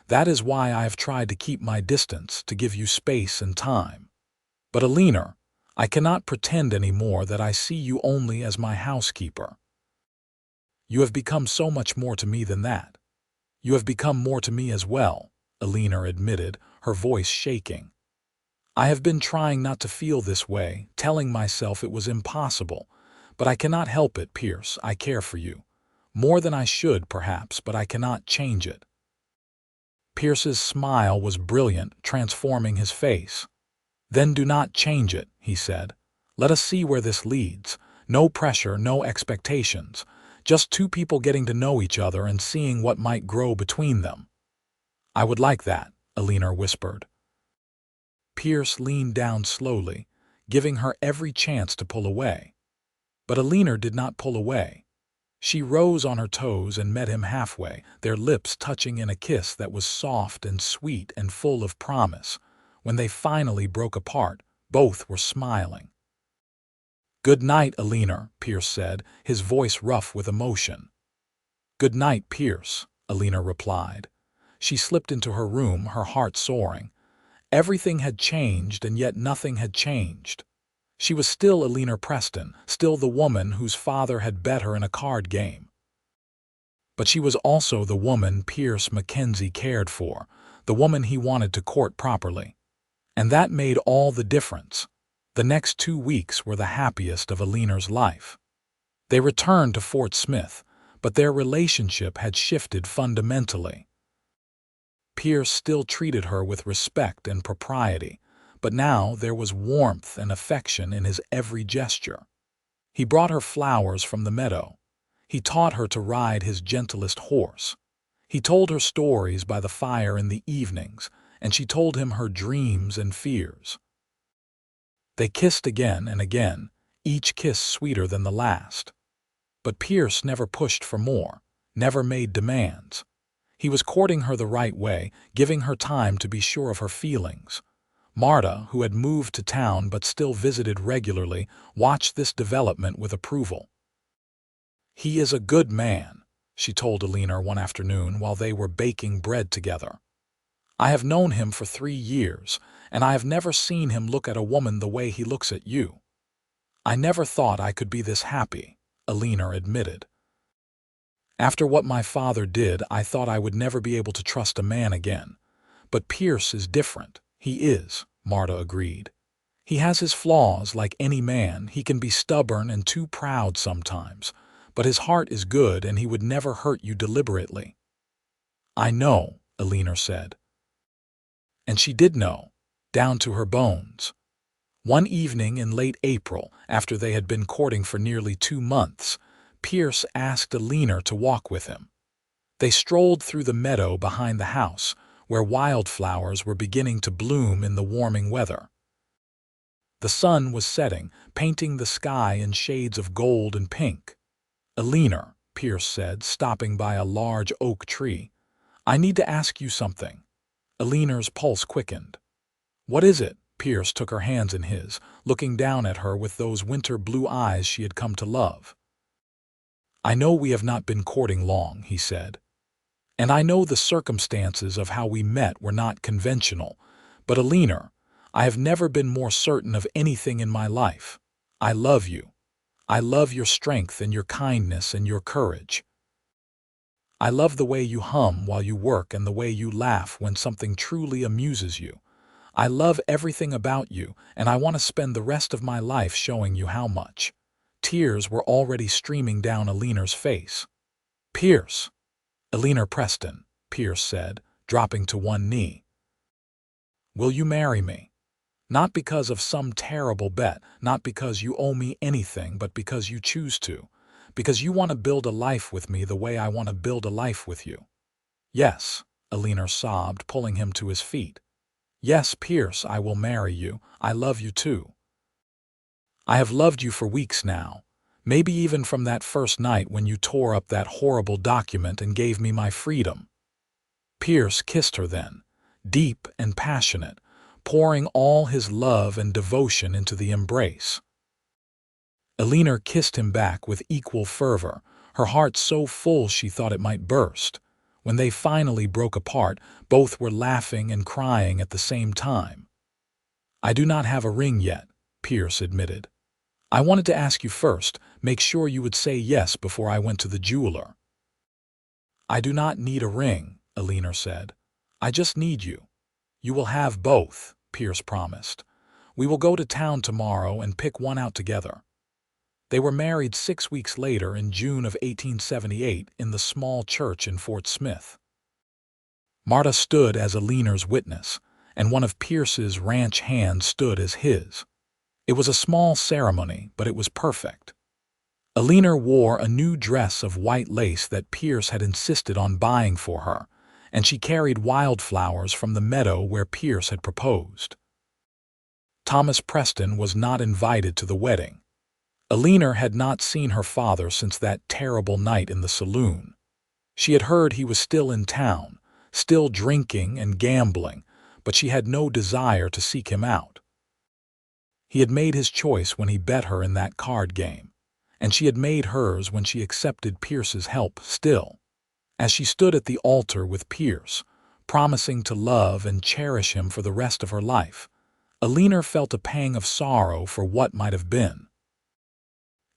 That is why I have tried to keep my distance, to give you space and time. But Eleanor, I cannot pretend anymore that I see you only as my housekeeper. You have become so much more to me than that. You have become more to me as well," Eleanor admitted, her voice shaking. "I have been trying not to feel this way, telling myself it was impossible. But I cannot help it, Pierce. I care for you. More than I should, perhaps, but I cannot change it." Pierce's smile was brilliant, transforming his face. "Then do not change it," he said. "Let us see where this leads. No pressure, no expectations. Just two people getting to know each other and seeing what might grow between them." "I would like that," Eleanor whispered. Pierce leaned down slowly, giving her every chance to pull away. But Eleanor did not pull away. She rose on her toes and met him halfway, their lips touching in a kiss that was soft and sweet and full of promise. When they finally broke apart, both were smiling. "Good night, Eleanor," Pierce said, his voice rough with emotion. "Good night, Pierce," Eleanor replied. She slipped into her room, her heart soaring. Everything had changed, and yet nothing had changed. She was still Eleanor Preston, still the woman whose father had bet her in a card game. But she was also the woman Pierce Mackenzie cared for, the woman he wanted to court properly. And that made all the difference. The next 2 weeks were the happiest of Eleanor's life. They returned to Fort Smith, but their relationship had shifted fundamentally. Pierce still treated her with respect and propriety, but now there was warmth and affection in his every gesture. He brought her flowers from the meadow. He taught her to ride his gentlest horse. He told her stories by the fire in the evenings, and she told him her dreams and fears. They kissed again and again, each kiss sweeter than the last. But Pierce never pushed for more, never made demands. He was courting her the right way, giving her time to be sure of her feelings. Marta, who had moved to town but still visited regularly, watched this development with approval. "He is a good man," she told Eleanor one afternoon while they were baking bread together. "I have known him for 3 years, and I have never seen him look at a woman the way he looks at you. I never thought I could be this happy," Eleanor admitted. After what my father did, I thought I would never be able to trust a man again. But Pierce is different. He is, Marta agreed. He has his flaws like any man. He can be stubborn and too proud sometimes. But his heart is good and he would never hurt you deliberately. I know, Eleanor said. And she did know, down to her bones. One evening in late April, after they had been courting for nearly 2 months, Pierce asked Eleanor to walk with him. They strolled through the meadow behind the house, where wildflowers were beginning to bloom in the warming weather. The sun was setting, painting the sky in shades of gold and pink. Eleanor, Pierce said, stopping by a large oak tree, I need to ask you something. Eleanor's pulse quickened. What is it? Pierce took her hands in his, looking down at her with those winter blue eyes she had come to love. I know we have not been courting long, he said. And I know the circumstances of how we met were not conventional, but Eleanor, I have never been more certain of anything in my life. I love you. I love your strength and your kindness and your courage. I love the way you hum while you work and the way you laugh when something truly amuses you. I love everything about you, and I want to spend the rest of my life showing you how much. Tears were already streaming down Eleanor's face. Pierce. Eleanor Preston, Pierce said, dropping to one knee. Will you marry me? Not because of some terrible bet, not because you owe me anything, but because you choose to. Because you want to build a life with me the way I want to build a life with you. Yes, Eleanor sobbed, pulling him to his feet. Yes, Pierce, I will marry you. I love you too. I have loved you for weeks now, maybe even from that first night when you tore up that horrible document and gave me my freedom. Pierce kissed her then, deep and passionate, pouring all his love and devotion into the embrace. Eleanor kissed him back with equal fervor, her heart so full she thought it might burst. When they finally broke apart, both were laughing and crying at the same time. I do not have a ring yet, Pierce admitted. I wanted to ask you first, make sure you would say yes before I went to the jeweler. I do not need a ring, Eleanor said. I just need you. You will have both, Pierce promised. We will go to town tomorrow and pick one out together. They were married 6 weeks later in June of 1878 in the small church in Fort Smith. Marta stood as Eleanor's witness, and one of Pierce's ranch hands stood as his. It was a small ceremony, but it was perfect. Eleanor wore a new dress of white lace that Pierce had insisted on buying for her, and she carried wildflowers from the meadow where Pierce had proposed. Thomas Preston was not invited to the wedding. Eleanor had not seen her father since that terrible night in the saloon. She had heard he was still in town, still drinking and gambling, but she had no desire to seek him out. He had made his choice when he bet her in that card game, and she had made hers when she accepted Pierce's help still. As she stood at the altar with Pierce, promising to love and cherish him for the rest of her life, Eleanor felt a pang of sorrow for what might have been.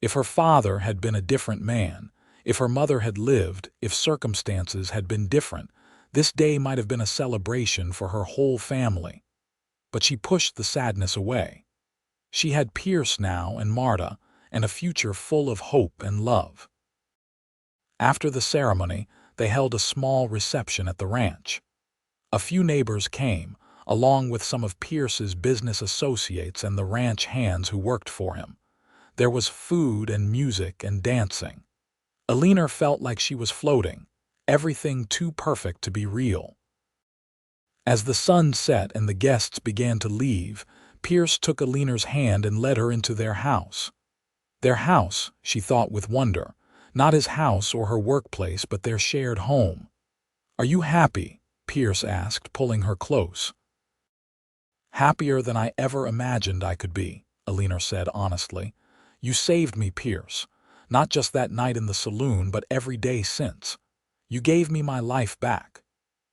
If her father had been a different man, if her mother had lived, if circumstances had been different, this day might have been a celebration for her whole family. But she pushed the sadness away. She had Pierce now and Marta, and a future full of hope and love. After the ceremony, they held a small reception at the ranch. A few neighbors came, along with some of Pierce's business associates and the ranch hands who worked for him. There was food and music and dancing. Eleanor felt like she was floating, everything too perfect to be real. As the sun set and the guests began to leave, Pierce took Eleanor's hand and led her into their house. Their house, she thought with wonder, not his house or her workplace, but their shared home. Are you happy? Pierce asked, pulling her close. Happier than I ever imagined I could be, Eleanor said honestly. You saved me, Pierce, not just that night in the saloon, but every day since. You gave me my life back.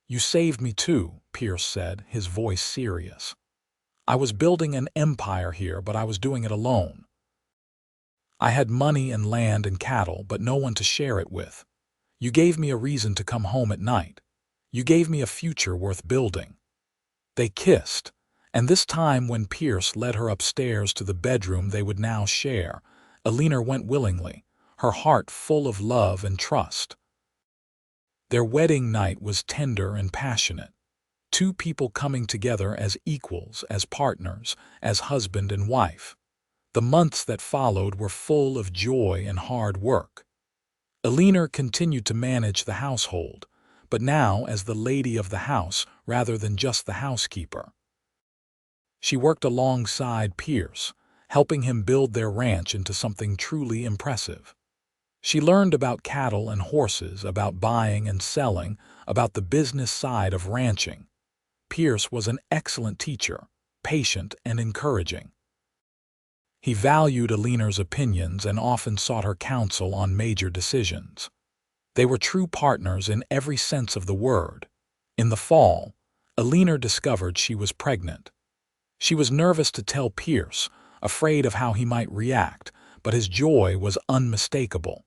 You saved me too, Pierce said, his voice serious. I was building an empire here, but I was doing it alone. I had money and land and cattle, but no one to share it with. You gave me a reason to come home at night. You gave me a future worth building." They kissed, and this time when Pierce led her upstairs to the bedroom they would now share, Eleanor went willingly, her heart full of love and trust. Their wedding night was tender and passionate. Two people coming together as equals, as partners, as husband and wife. The months that followed were full of joy and hard work. Eleanor continued to manage the household, but now as the lady of the house rather than just the housekeeper. She worked alongside Pierce, helping him build their ranch into something truly impressive. She learned about cattle and horses, about buying and selling, about the business side of ranching. Pierce was an excellent teacher, patient and encouraging. He valued Eleanor's opinions and often sought her counsel on major decisions. They were true partners in every sense of the word. In the fall, Eleanor discovered she was pregnant. She was nervous to tell Pierce, afraid of how he might react, but his joy was unmistakable.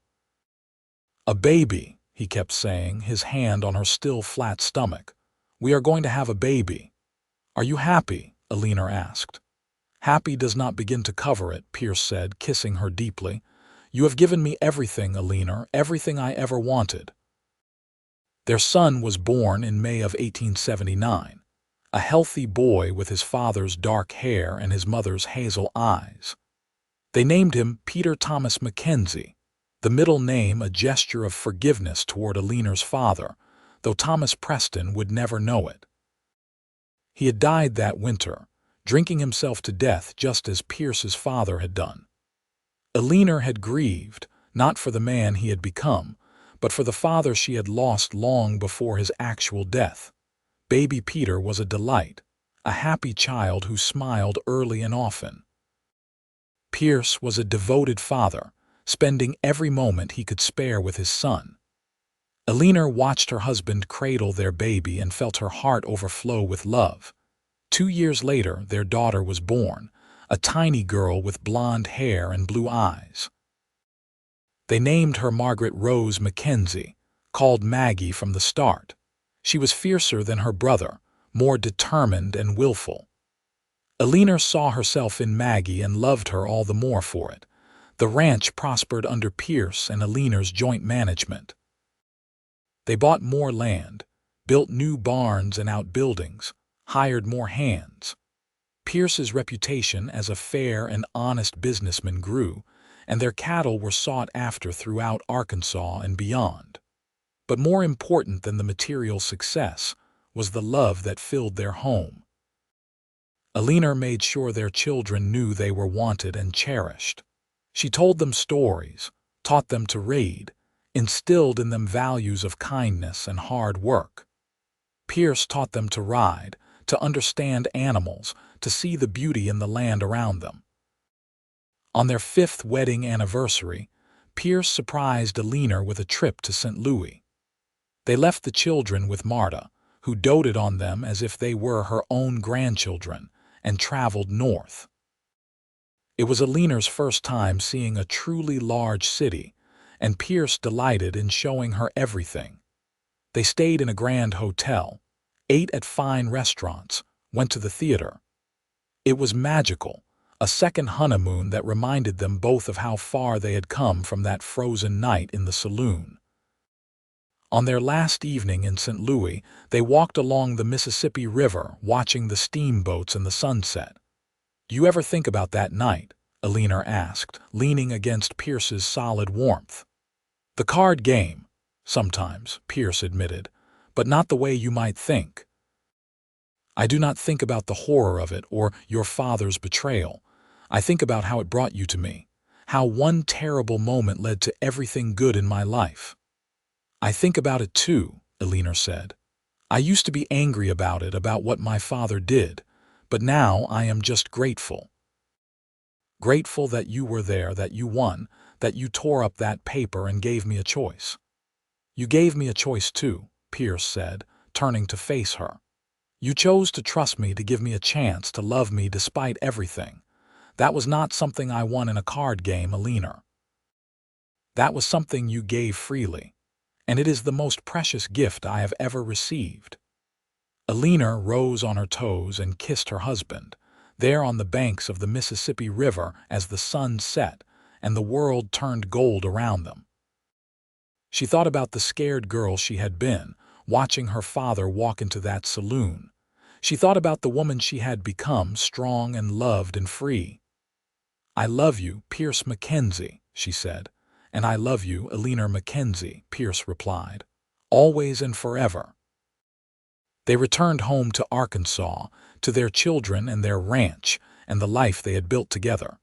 "A baby," he kept saying, his hand on her still flat stomach. "We are going to have a baby." "Are you happy?" Eleanor asked. "Happy does not begin to cover it," Pierce said, kissing her deeply. "You have given me everything, Eleanor, everything I ever wanted." Their son was born in May of 1879, a healthy boy with his father's dark hair and his mother's hazel eyes. They named him Peter Thomas Mackenzie, the middle name a gesture of forgiveness toward Eleanor's father, though Thomas Preston would never know it. He had died that winter, drinking himself to death just as Pierce's father had done. Eleanor had grieved, not for the man he had become, but for the father she had lost long before his actual death. Baby Peter was a delight, a happy child who smiled early and often. Pierce was a devoted father, spending every moment he could spare with his son. Eleanor watched her husband cradle their baby and felt her heart overflow with love. 2 years later, their daughter was born, a tiny girl with blonde hair and blue eyes. They named her Margaret Rose Mackenzie, called Maggie from the start. She was fiercer than her brother, more determined and willful. Eleanor saw herself in Maggie and loved her all the more for it. The ranch prospered under Pierce and Eleanor's joint management. They bought more land, built new barns and outbuildings, hired more hands. Pierce's reputation as a fair and honest businessman grew, and their cattle were sought after throughout Arkansas and beyond. But more important than the material success was the love that filled their home. Eleanor made sure their children knew they were wanted and cherished. She told them stories, taught them to read, instilled in them values of kindness and hard work. Pierce taught them to ride, to understand animals, to see the beauty in the land around them. On their 5th wedding anniversary, Pierce surprised Eleanor with a trip to St. Louis. They left the children with Marta, who doted on them as if they were her own grandchildren, and traveled north. It was Eleanor's first time seeing a truly large city, and Pierce delighted in showing her everything. They stayed in a grand hotel, ate at fine restaurants, went to the theater. It was magical, a second honeymoon that reminded them both of how far they had come from that frozen night in the saloon. On their last evening in St. Louis, they walked along the Mississippi River, watching the steamboats and the sunset. "You ever think about that night?" Eleanor asked, leaning against Pierce's solid warmth. "The card game, sometimes," Pierce admitted, "but not the way you might think. I do not think about the horror of it or your father's betrayal. I think about how it brought you to me, how one terrible moment led to everything good in my life." "I think about it too," Eleanor said. "I used to be angry about it, about what my father did, but now I am just grateful. Grateful that you were there, that you won, that you tore up that paper and gave me a choice." "You gave me a choice too," Pierce said, turning to face her. "You chose to trust me, to give me a chance to love me despite everything. That was not something I won in a card game, Eleanor. That was something you gave freely, and it is the most precious gift I have ever received." Eleanor rose on her toes and kissed her husband, there on the banks of the Mississippi River as the sun set and the world turned gold around them. She thought about the scared girl she had been, watching her father walk into that saloon. She thought about the woman she had become, strong and loved and free. "I love you, Pierce Mackenzie," she said. "And I love you, Eleanor Mackenzie," Pierce replied. "Always and forever." They returned home to Arkansas, to their children and their ranch, and the life they had built together.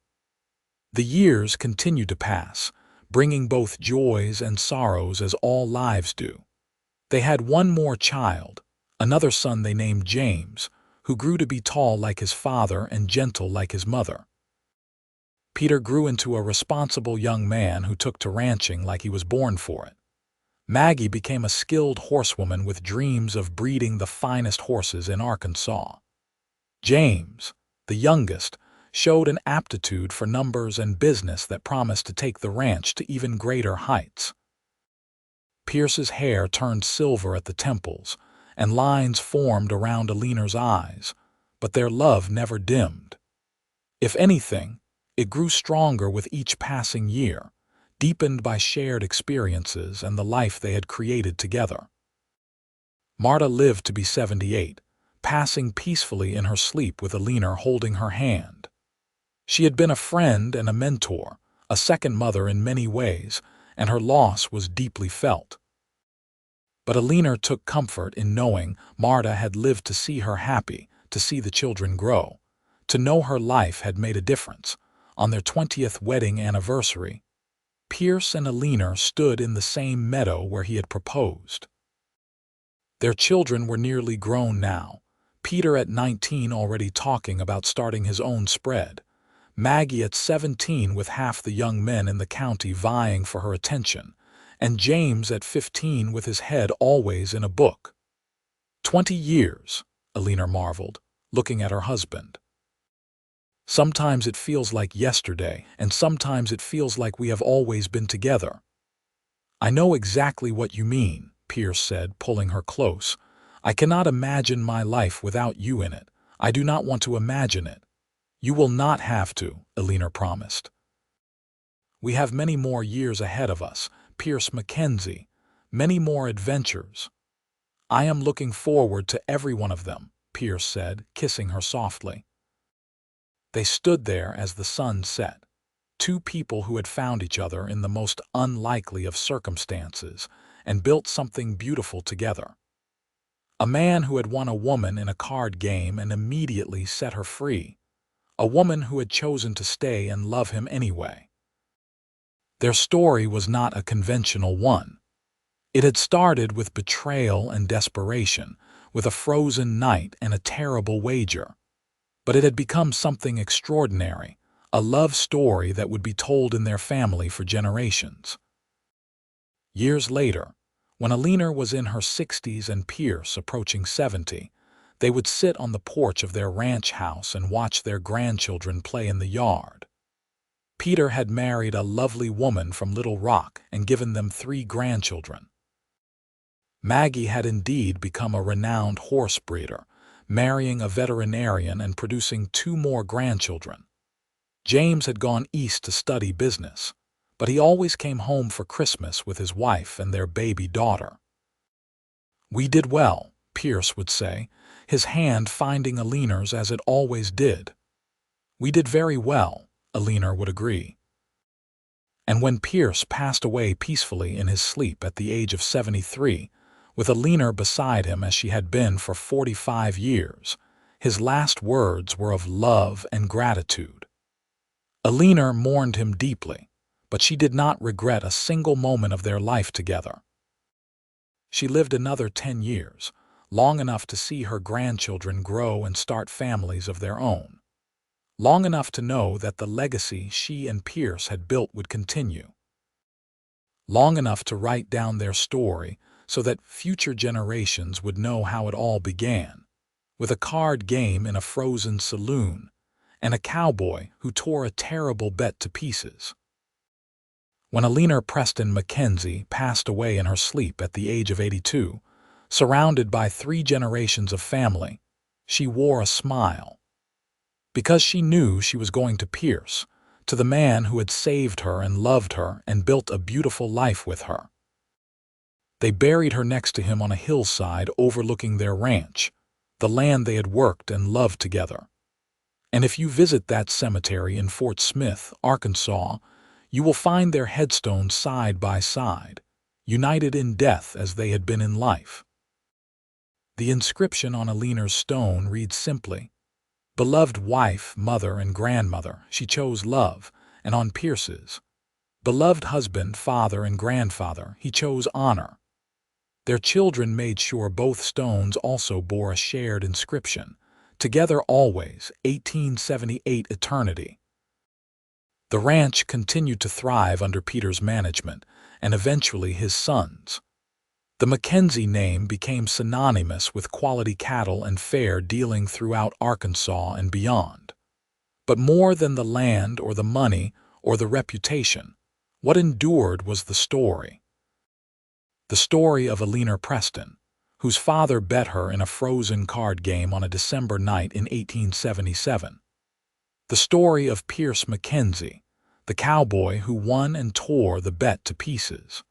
The years continued to pass, bringing both joys and sorrows as all lives do. They had one more child, another son they named James, who grew to be tall like his father and gentle like his mother. Peter grew into a responsible young man who took to ranching like he was born for it. Maggie became a skilled horsewoman with dreams of breeding the finest horses in Arkansas. James, the youngest, showed an aptitude for numbers and business that promised to take the ranch to even greater heights. Pierce's hair turned silver at the temples, and lines formed around Eleanor's eyes, but their love never dimmed. If anything, it grew stronger with each passing year, deepened by shared experiences and the life they had created together. Marta lived to be 78, passing peacefully in her sleep with Eleanor holding her hand. She had been a friend and a mentor, a second mother in many ways, and her loss was deeply felt. But Eleanor took comfort in knowing Marta had lived to see her happy, to see the children grow, to know her life had made a difference. On their 20th wedding anniversary, Pierce and Eleanor stood in the same meadow where he had proposed. Their children were nearly grown now, Peter at 19 already talking about starting his own spread, Maggie at 17 with half the young men in the county vying for her attention, and James at 15 with his head always in a book. 20 years, Eleanor marveled, looking at her husband. Sometimes it feels like yesterday, and sometimes it feels like we have always been together. "I know exactly what you mean," Pierce said, pulling her close. "I cannot imagine my life without you in it. I do not want to imagine it." "You will not have to," Eleanor promised. "We have many more years ahead of us, Pierce Mackenzie, many more adventures." "I am looking forward to every one of them," Pierce said, kissing her softly. They stood there as the sun set, two people who had found each other in the most unlikely of circumstances and built something beautiful together. A man who had won a woman in a card game and immediately set her free. A woman who had chosen to stay and love him anyway. Their story was not a conventional one. It had started with betrayal and desperation, with a frozen night and a terrible wager. But it had become something extraordinary, a love story that would be told in their family for generations. Years later, when Eleanor was in her 60s and Pierce approaching 70, they would sit on the porch of their ranch house and watch their grandchildren play in the yard. Peter had married a lovely woman from Little Rock and given them 3 grandchildren. Maggie had indeed become a renowned horse breeder, marrying a veterinarian and producing 2 more grandchildren. James had gone east to study business, but he always came home for Christmas with his wife and their baby daughter. "We did well," Pierce would say, his hand finding Eleanor's as it always did. "We did very well," Eleanor would agree. And when Pierce passed away peacefully in his sleep at the age of 73, with Eleanor beside him as she had been for 45 years, his last words were of love and gratitude. Eleanor mourned him deeply, but she did not regret a single moment of their life together. She lived another 10 years, long enough to see her grandchildren grow and start families of their own. Long enough to know that the legacy she and Pierce had built would continue. Long enough to write down their story so that future generations would know how it all began, with a card game in a frozen saloon, and a cowboy who tore a terrible bet to pieces. When Eleanor Preston Mackenzie passed away in her sleep at the age of 82, surrounded by 3 generations of family, she wore a smile. Because she knew she was going to Pierce, to the man who had saved her and loved her and built a beautiful life with her. They buried her next to him on a hillside overlooking their ranch, the land they had worked and loved together. And if you visit that cemetery in Fort Smith, Arkansas, you will find their headstones side by side, united in death as they had been in life. The inscription on Eleanor's stone reads simply, "Beloved wife, mother, and grandmother, she chose love," and on Pierce's, "Beloved husband, father, and grandfather, he chose honor." Their children made sure both stones also bore a shared inscription, "Together always, 1878 eternity." The ranch continued to thrive under Peter's management, and eventually his sons. The Mackenzie name became synonymous with quality cattle and fair dealing throughout Arkansas and beyond. But more than the land or the money or the reputation, what endured was the story. The story of Eleanor Preston, whose father bet her in a frozen card game on a December night in 1877. The story of Pierce Mackenzie, the cowboy who won and tore the bet to pieces.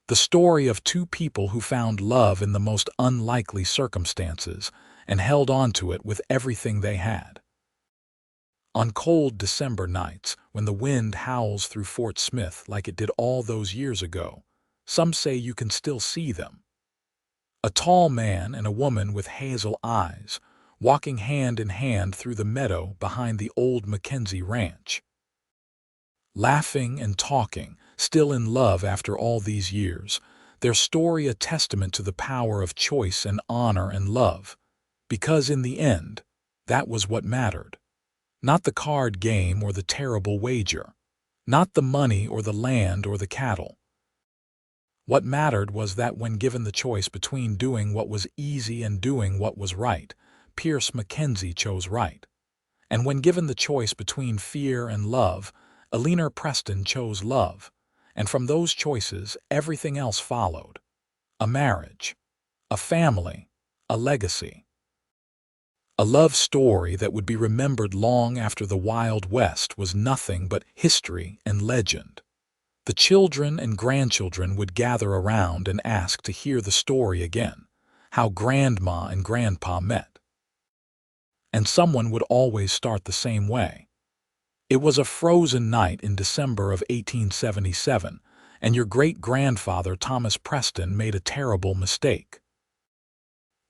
The story of 2 people who found love in the most unlikely circumstances and held on to it with everything they had. On cold December nights, when the wind howls through Fort Smith like it did all those years ago, some say you can still see them. A tall man and a woman with hazel eyes, walking hand in hand through the meadow behind the old Mackenzie ranch. Laughing and talking, still in love after all these years, their story a testament to the power of choice and honor and love, because in the end, that was what mattered. Not the card game or the terrible wager, not the money or the land or the cattle. What mattered was that when given the choice between doing what was easy and doing what was right, Pierce Mackenzie chose right. And when given the choice between fear and love, Eleanor Preston chose love. And from those choices, everything else followed. A marriage, a family, a legacy. A love story that would be remembered long after the Wild West was nothing but history and legend. The children and grandchildren would gather around and ask to hear the story again, how Grandma and Grandpa met. And someone would always start the same way. It was a frozen night in December of 1877, and your great-grandfather Thomas Preston made a terrible mistake.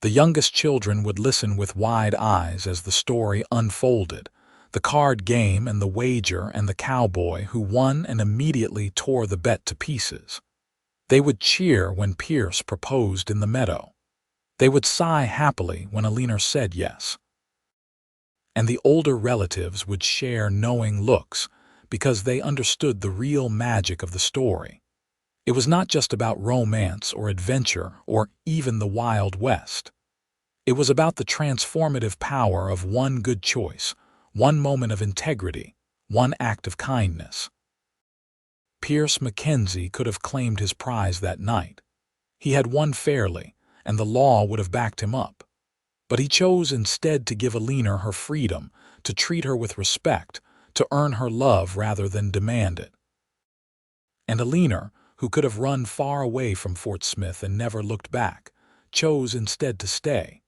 The youngest children would listen with wide eyes as the story unfolded, the card game and the wager and the cowboy who won and immediately tore the bet to pieces. They would cheer when Pierce proposed in the meadow. They would sigh happily when Eleanor said yes. And the older relatives would share knowing looks because they understood the real magic of the story. It was not just about romance or adventure or even the Wild West. It was about the transformative power of one good choice, one moment of integrity, one act of kindness. Pierce Mackenzie could have claimed his prize that night. He had won fairly, and the law would have backed him up. But he chose instead to give Eleanor her freedom, to treat her with respect, to earn her love rather than demand it. And Eleanor, who could have run far away from Fort Smith and never looked back, chose instead to stay,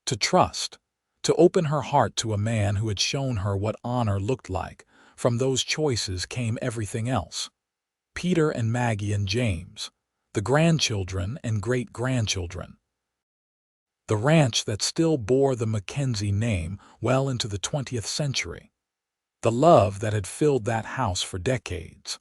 to trust, to open her heart to a man who had shown her what honor looked like. From those choices came everything else. Peter and Maggie and James, the grandchildren and great-grandchildren. The ranch that still bore the Mackenzie name well into the 20th century. The love that had filled that house for decades.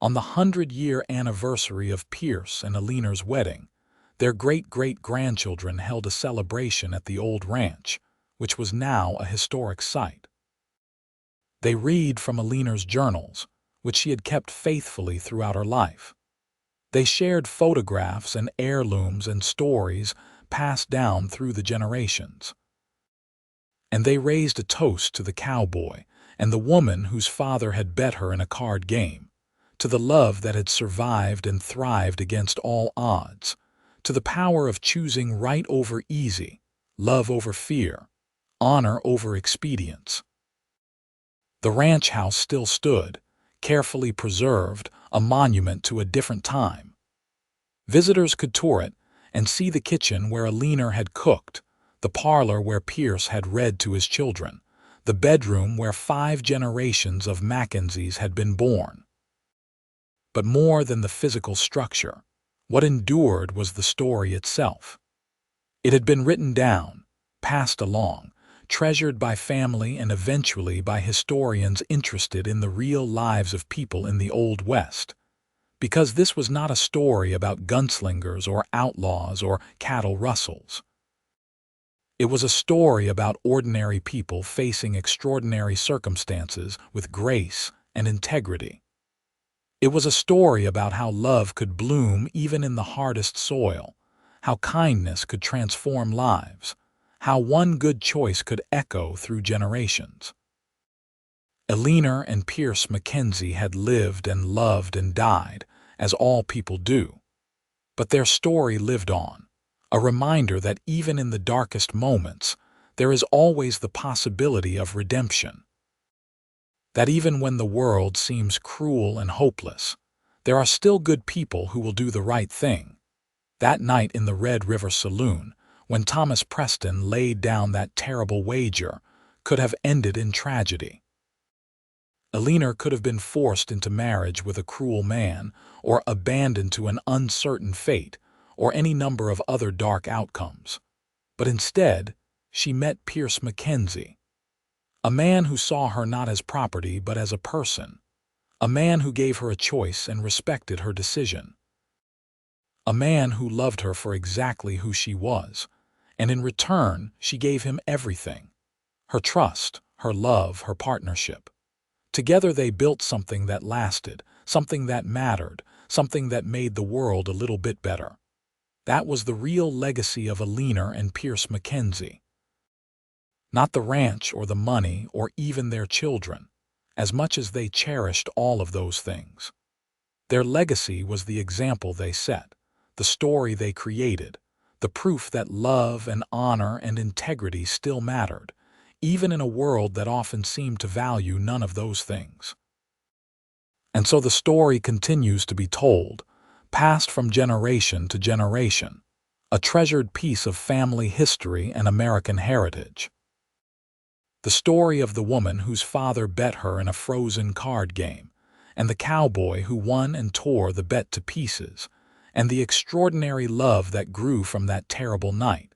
On the 100-year anniversary of Pierce and Eleanor's wedding, their great-great-grandchildren held a celebration at the old ranch, which was now a historic site. They read from Eleanor's journals, which she had kept faithfully throughout her life. They shared photographs and heirlooms and stories passed down through the generations. and they raised a toast to the cowboy and the woman whose father had bet her in a card game, to the love that had survived and thrived against all odds, to the power of choosing right over easy, love over fear, honor over expedience. The ranch house still stood, carefully preserved, a monument to a different time. Visitors could tour it and see the kitchen where Eleanor had cooked, the parlor where Pierce had read to his children, the bedroom where 5 generations of Mackenzies had been born. But more than the physical structure, what endured was the story itself. It had been written down, passed along, treasured by family and eventually by historians interested in the real lives of people in the Old West. Because this was not a story about gunslingers or outlaws or cattle rustles. It was a story about ordinary people facing extraordinary circumstances with grace and integrity. It was a story about how love could bloom even in the hardest soil, how kindness could transform lives, how one good choice could echo through generations. Eleanor and Pierce Mackenzie had lived and loved and died, as all people do. But their story lived on, a reminder that even in the darkest moments, there is always the possibility of redemption. That even when the world seems cruel and hopeless, there are still good people who will do the right thing. That night in the Red River Saloon, when Thomas Preston laid down that terrible wager, could have ended in tragedy. Eleanor could have been forced into marriage with a cruel man, or abandoned to an uncertain fate, or any number of other dark outcomes. But instead, she met Pierce Mackenzie, a man who saw her not as property but as a person, a man who gave her a choice and respected her decision, a man who loved her for exactly who she was, and in return she gave him everything, her trust, her love, her partnership. Together they built something that lasted, something that mattered, something that made the world a little bit better. That was the real legacy of Eleanor and Pierce Mackenzie. Not the ranch or the money or even their children, as much as they cherished all of those things. Their legacy was the example they set, the story they created, the proof that love and honor and integrity still mattered, even in a world that often seemed to value none of those things. And so the story continues to be told, passed from generation to generation, a treasured piece of family history and American heritage. The story of the woman whose father bet her in a frozen card game, and the cowboy who won and tore the bet to pieces, and the extraordinary love that grew from that terrible night.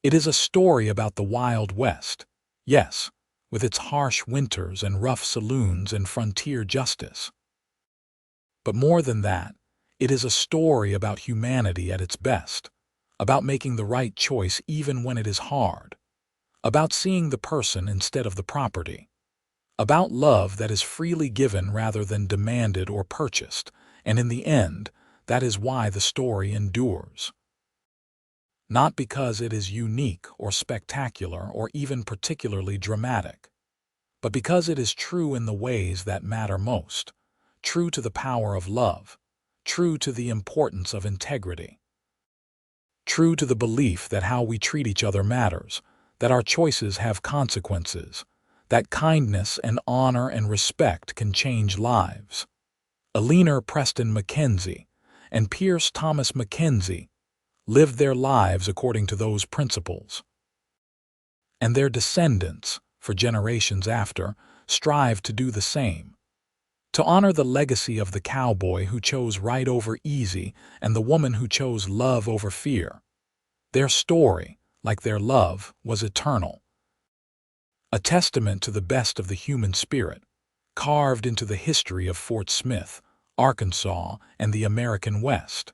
It is a story about the Wild West, yes, with its harsh winters and rough saloons and frontier justice. But more than that, it is a story about humanity at its best, about making the right choice even when it is hard, about seeing the person instead of the property, about love that is freely given rather than demanded or purchased, and in the end, that is why the story endures. Not because it is unique or spectacular or even particularly dramatic, but because it is true in the ways that matter most, true to the power of love, true to the importance of integrity, true to the belief that how we treat each other matters, that our choices have consequences, that kindness and honor and respect can change lives. Eleanor Preston Mackenzie and Pierce Thomas Mackenzie lived their lives according to those principles. And their descendants, for generations after, strive to do the same. To honor the legacy of the cowboy who chose right over easy and the woman who chose love over fear. Their story, like their love, was eternal. A testament to the best of the human spirit, carved into the history of Fort Smith, Arkansas, and the American West.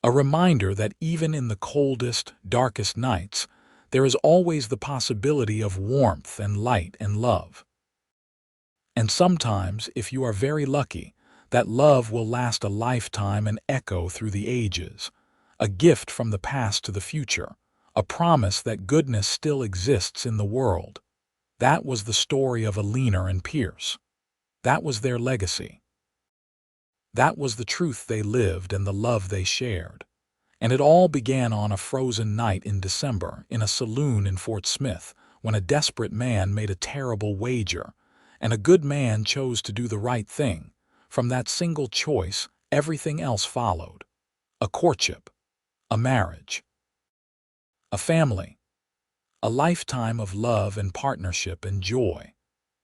A reminder that even in the coldest, darkest nights, there is always the possibility of warmth and light and love. And sometimes, if you are very lucky, that love will last a lifetime and echo through the ages, a gift from the past to the future, a promise that goodness still exists in the world. That was the story of Eleanor and Pierce. That was their legacy. That was the truth they lived and the love they shared. And it all began on a frozen night in December in a saloon in Fort Smith, when a desperate man made a terrible wager, and a good man chose to do the right thing. From that single choice, everything else followed. A courtship, a marriage, a family, a lifetime of love and partnership and joy.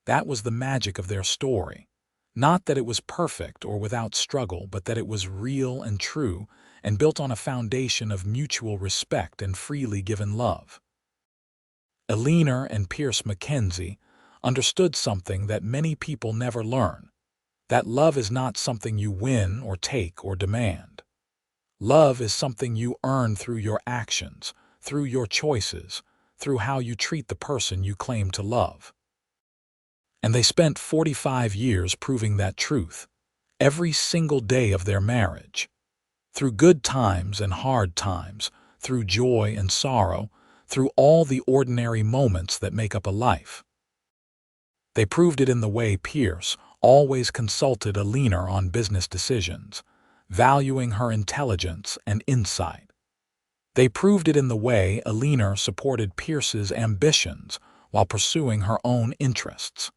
That was the magic of their story. Not that it was perfect or without struggle, but that it was real and true and built on a foundation of mutual respect and freely given love. Eleanor and Pierce Mackenzie understood something that many people never learn, that love is not something you win or take or demand. Love is something you earn through your actions, through your choices, through how you treat the person you claim to love. And they spent 45 years proving that truth, every single day of their marriage. Through good times and hard times, through joy and sorrow, through all the ordinary moments that make up a life. They proved it in the way Pierce always consulted Eleanor on business decisions, valuing her intelligence and insight. They proved it in the way Eleanor supported Pierce's ambitions while pursuing her own interests.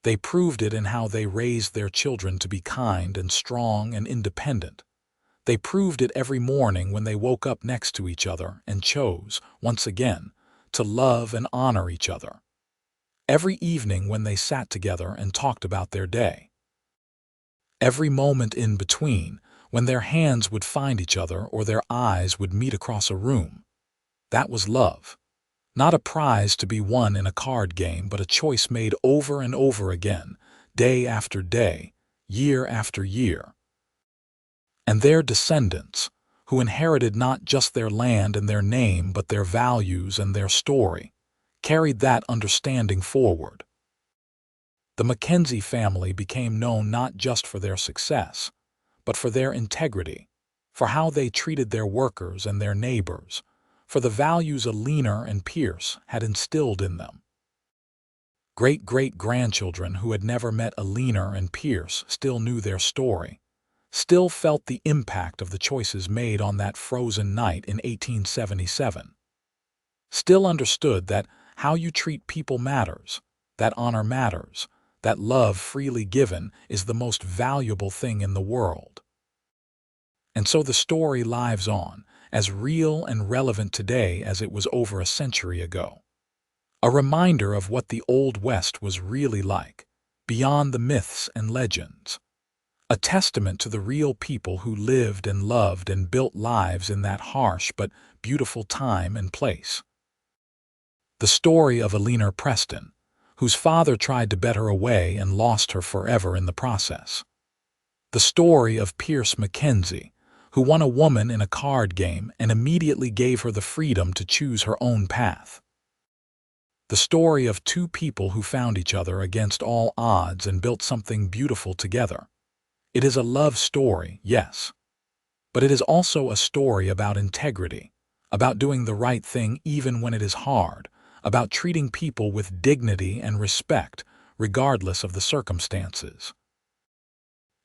They proved it in how they raised their children to be kind and strong and independent. They proved it every morning when they woke up next to each other and chose, once again, to love and honor each other. Every evening when they sat together and talked about their day. Every moment in between, when their hands would find each other or their eyes would meet across a room. That was love. Not a prize to be won in a card game, but a choice made over and over again, day after day, year after year. And their descendants, who inherited not just their land and their name, but their values and their story, carried that understanding forward. The Mackenzie family became known not just for their success, but for their integrity, for how they treated their workers and their neighbors, for the values Eleanor and Pierce had instilled in them. Great-great-grandchildren who had never met Eleanor and Pierce still knew their story, still felt the impact of the choices made on that frozen night in 1877, still understood that how you treat people matters, that honor matters, that love freely given is the most valuable thing in the world. And so the story lives on, as real and relevant today as it was over a century ago. A reminder of what the Old West was really like, beyond the myths and legends. A testament to the real people who lived and loved and built lives in that harsh but beautiful time and place. The story of Eleanor Preston, whose father tried to bet her away and lost her forever in the process. The story of Pierce Mackenzie, who won a woman in a card game and immediately gave her the freedom to choose her own path. The story of two people who found each other against all odds and built something beautiful together. It is a love story, yes, but it is also a story about integrity, about doing the right thing even when it is hard, about treating people with dignity and respect, regardless of the circumstances.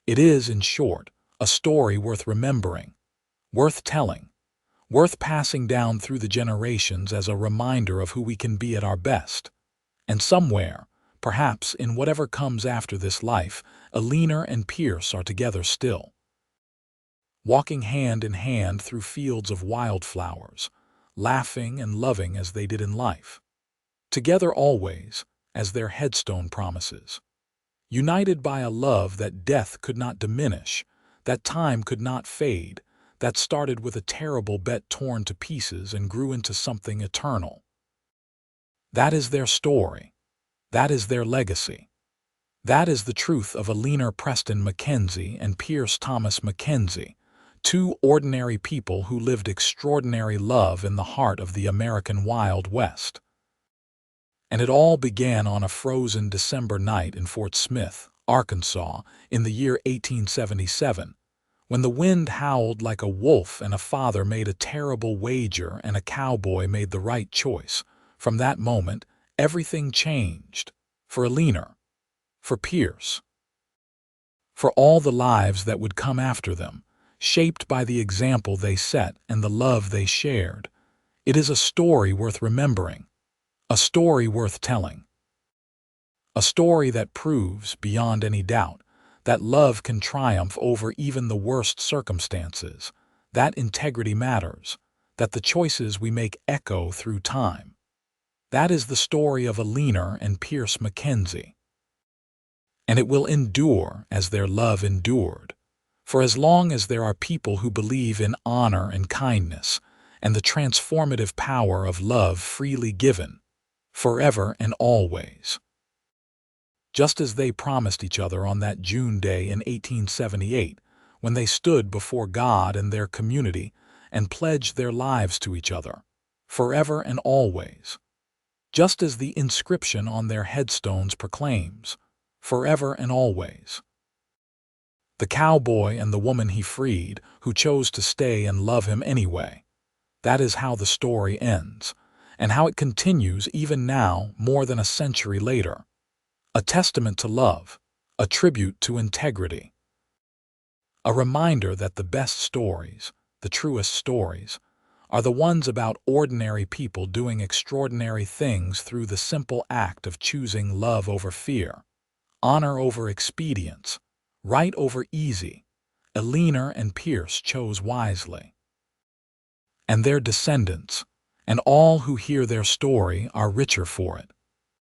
It is, in short, a story worth remembering, worth telling, worth passing down through the generations as a reminder of who we can be at our best. And somewhere, perhaps in whatever comes after this life, Eleanor and Pierce are together still, walking hand in hand through fields of wildflowers, laughing and loving as they did in life. Together always, as their headstone promises. United by a love that death could not diminish, that time could not fade, that started with a terrible bet torn to pieces and grew into something eternal. That is their story. That is their legacy. That is the truth of Eleanor Preston Mackenzie and Pierce Thomas Mackenzie, two ordinary people who lived extraordinary love in the heart of the American Wild West. And it all began on a frozen December night in Fort Smith, Arkansas, in the year 1877, When the wind howled like a wolf and a father made a terrible wager and a cowboy made the right choice, from that moment, everything changed. For Eleanor, for Pierce, for all the lives that would come after them, shaped by the example they set and the love they shared. It is a story worth remembering, a story worth telling, a story that proves, beyond any doubt, that love can triumph over even the worst circumstances, that integrity matters, that the choices we make echo through time. That is the story of Eleanor and Pierce Mackenzie. And it will endure as their love endured. For as long as there are people who believe in honor and kindness and the transformative power of love freely given, forever and always. Just as they promised each other on that June day in 1878, when they stood before God and their community and pledged their lives to each other, forever and always. Just as the inscription on their headstones proclaims, forever and always. The cowboy and the woman he freed, who chose to stay and love him anyway. That is how the story ends, and how it continues even now, more than a century later. A testament to love, a tribute to integrity. A reminder that the best stories, the truest stories, are the ones about ordinary people doing extraordinary things through the simple act of choosing love over fear, honor over expedience, right over easy. Eleanor and Pierce chose wisely. And their descendants, and all who hear their story, are richer for it.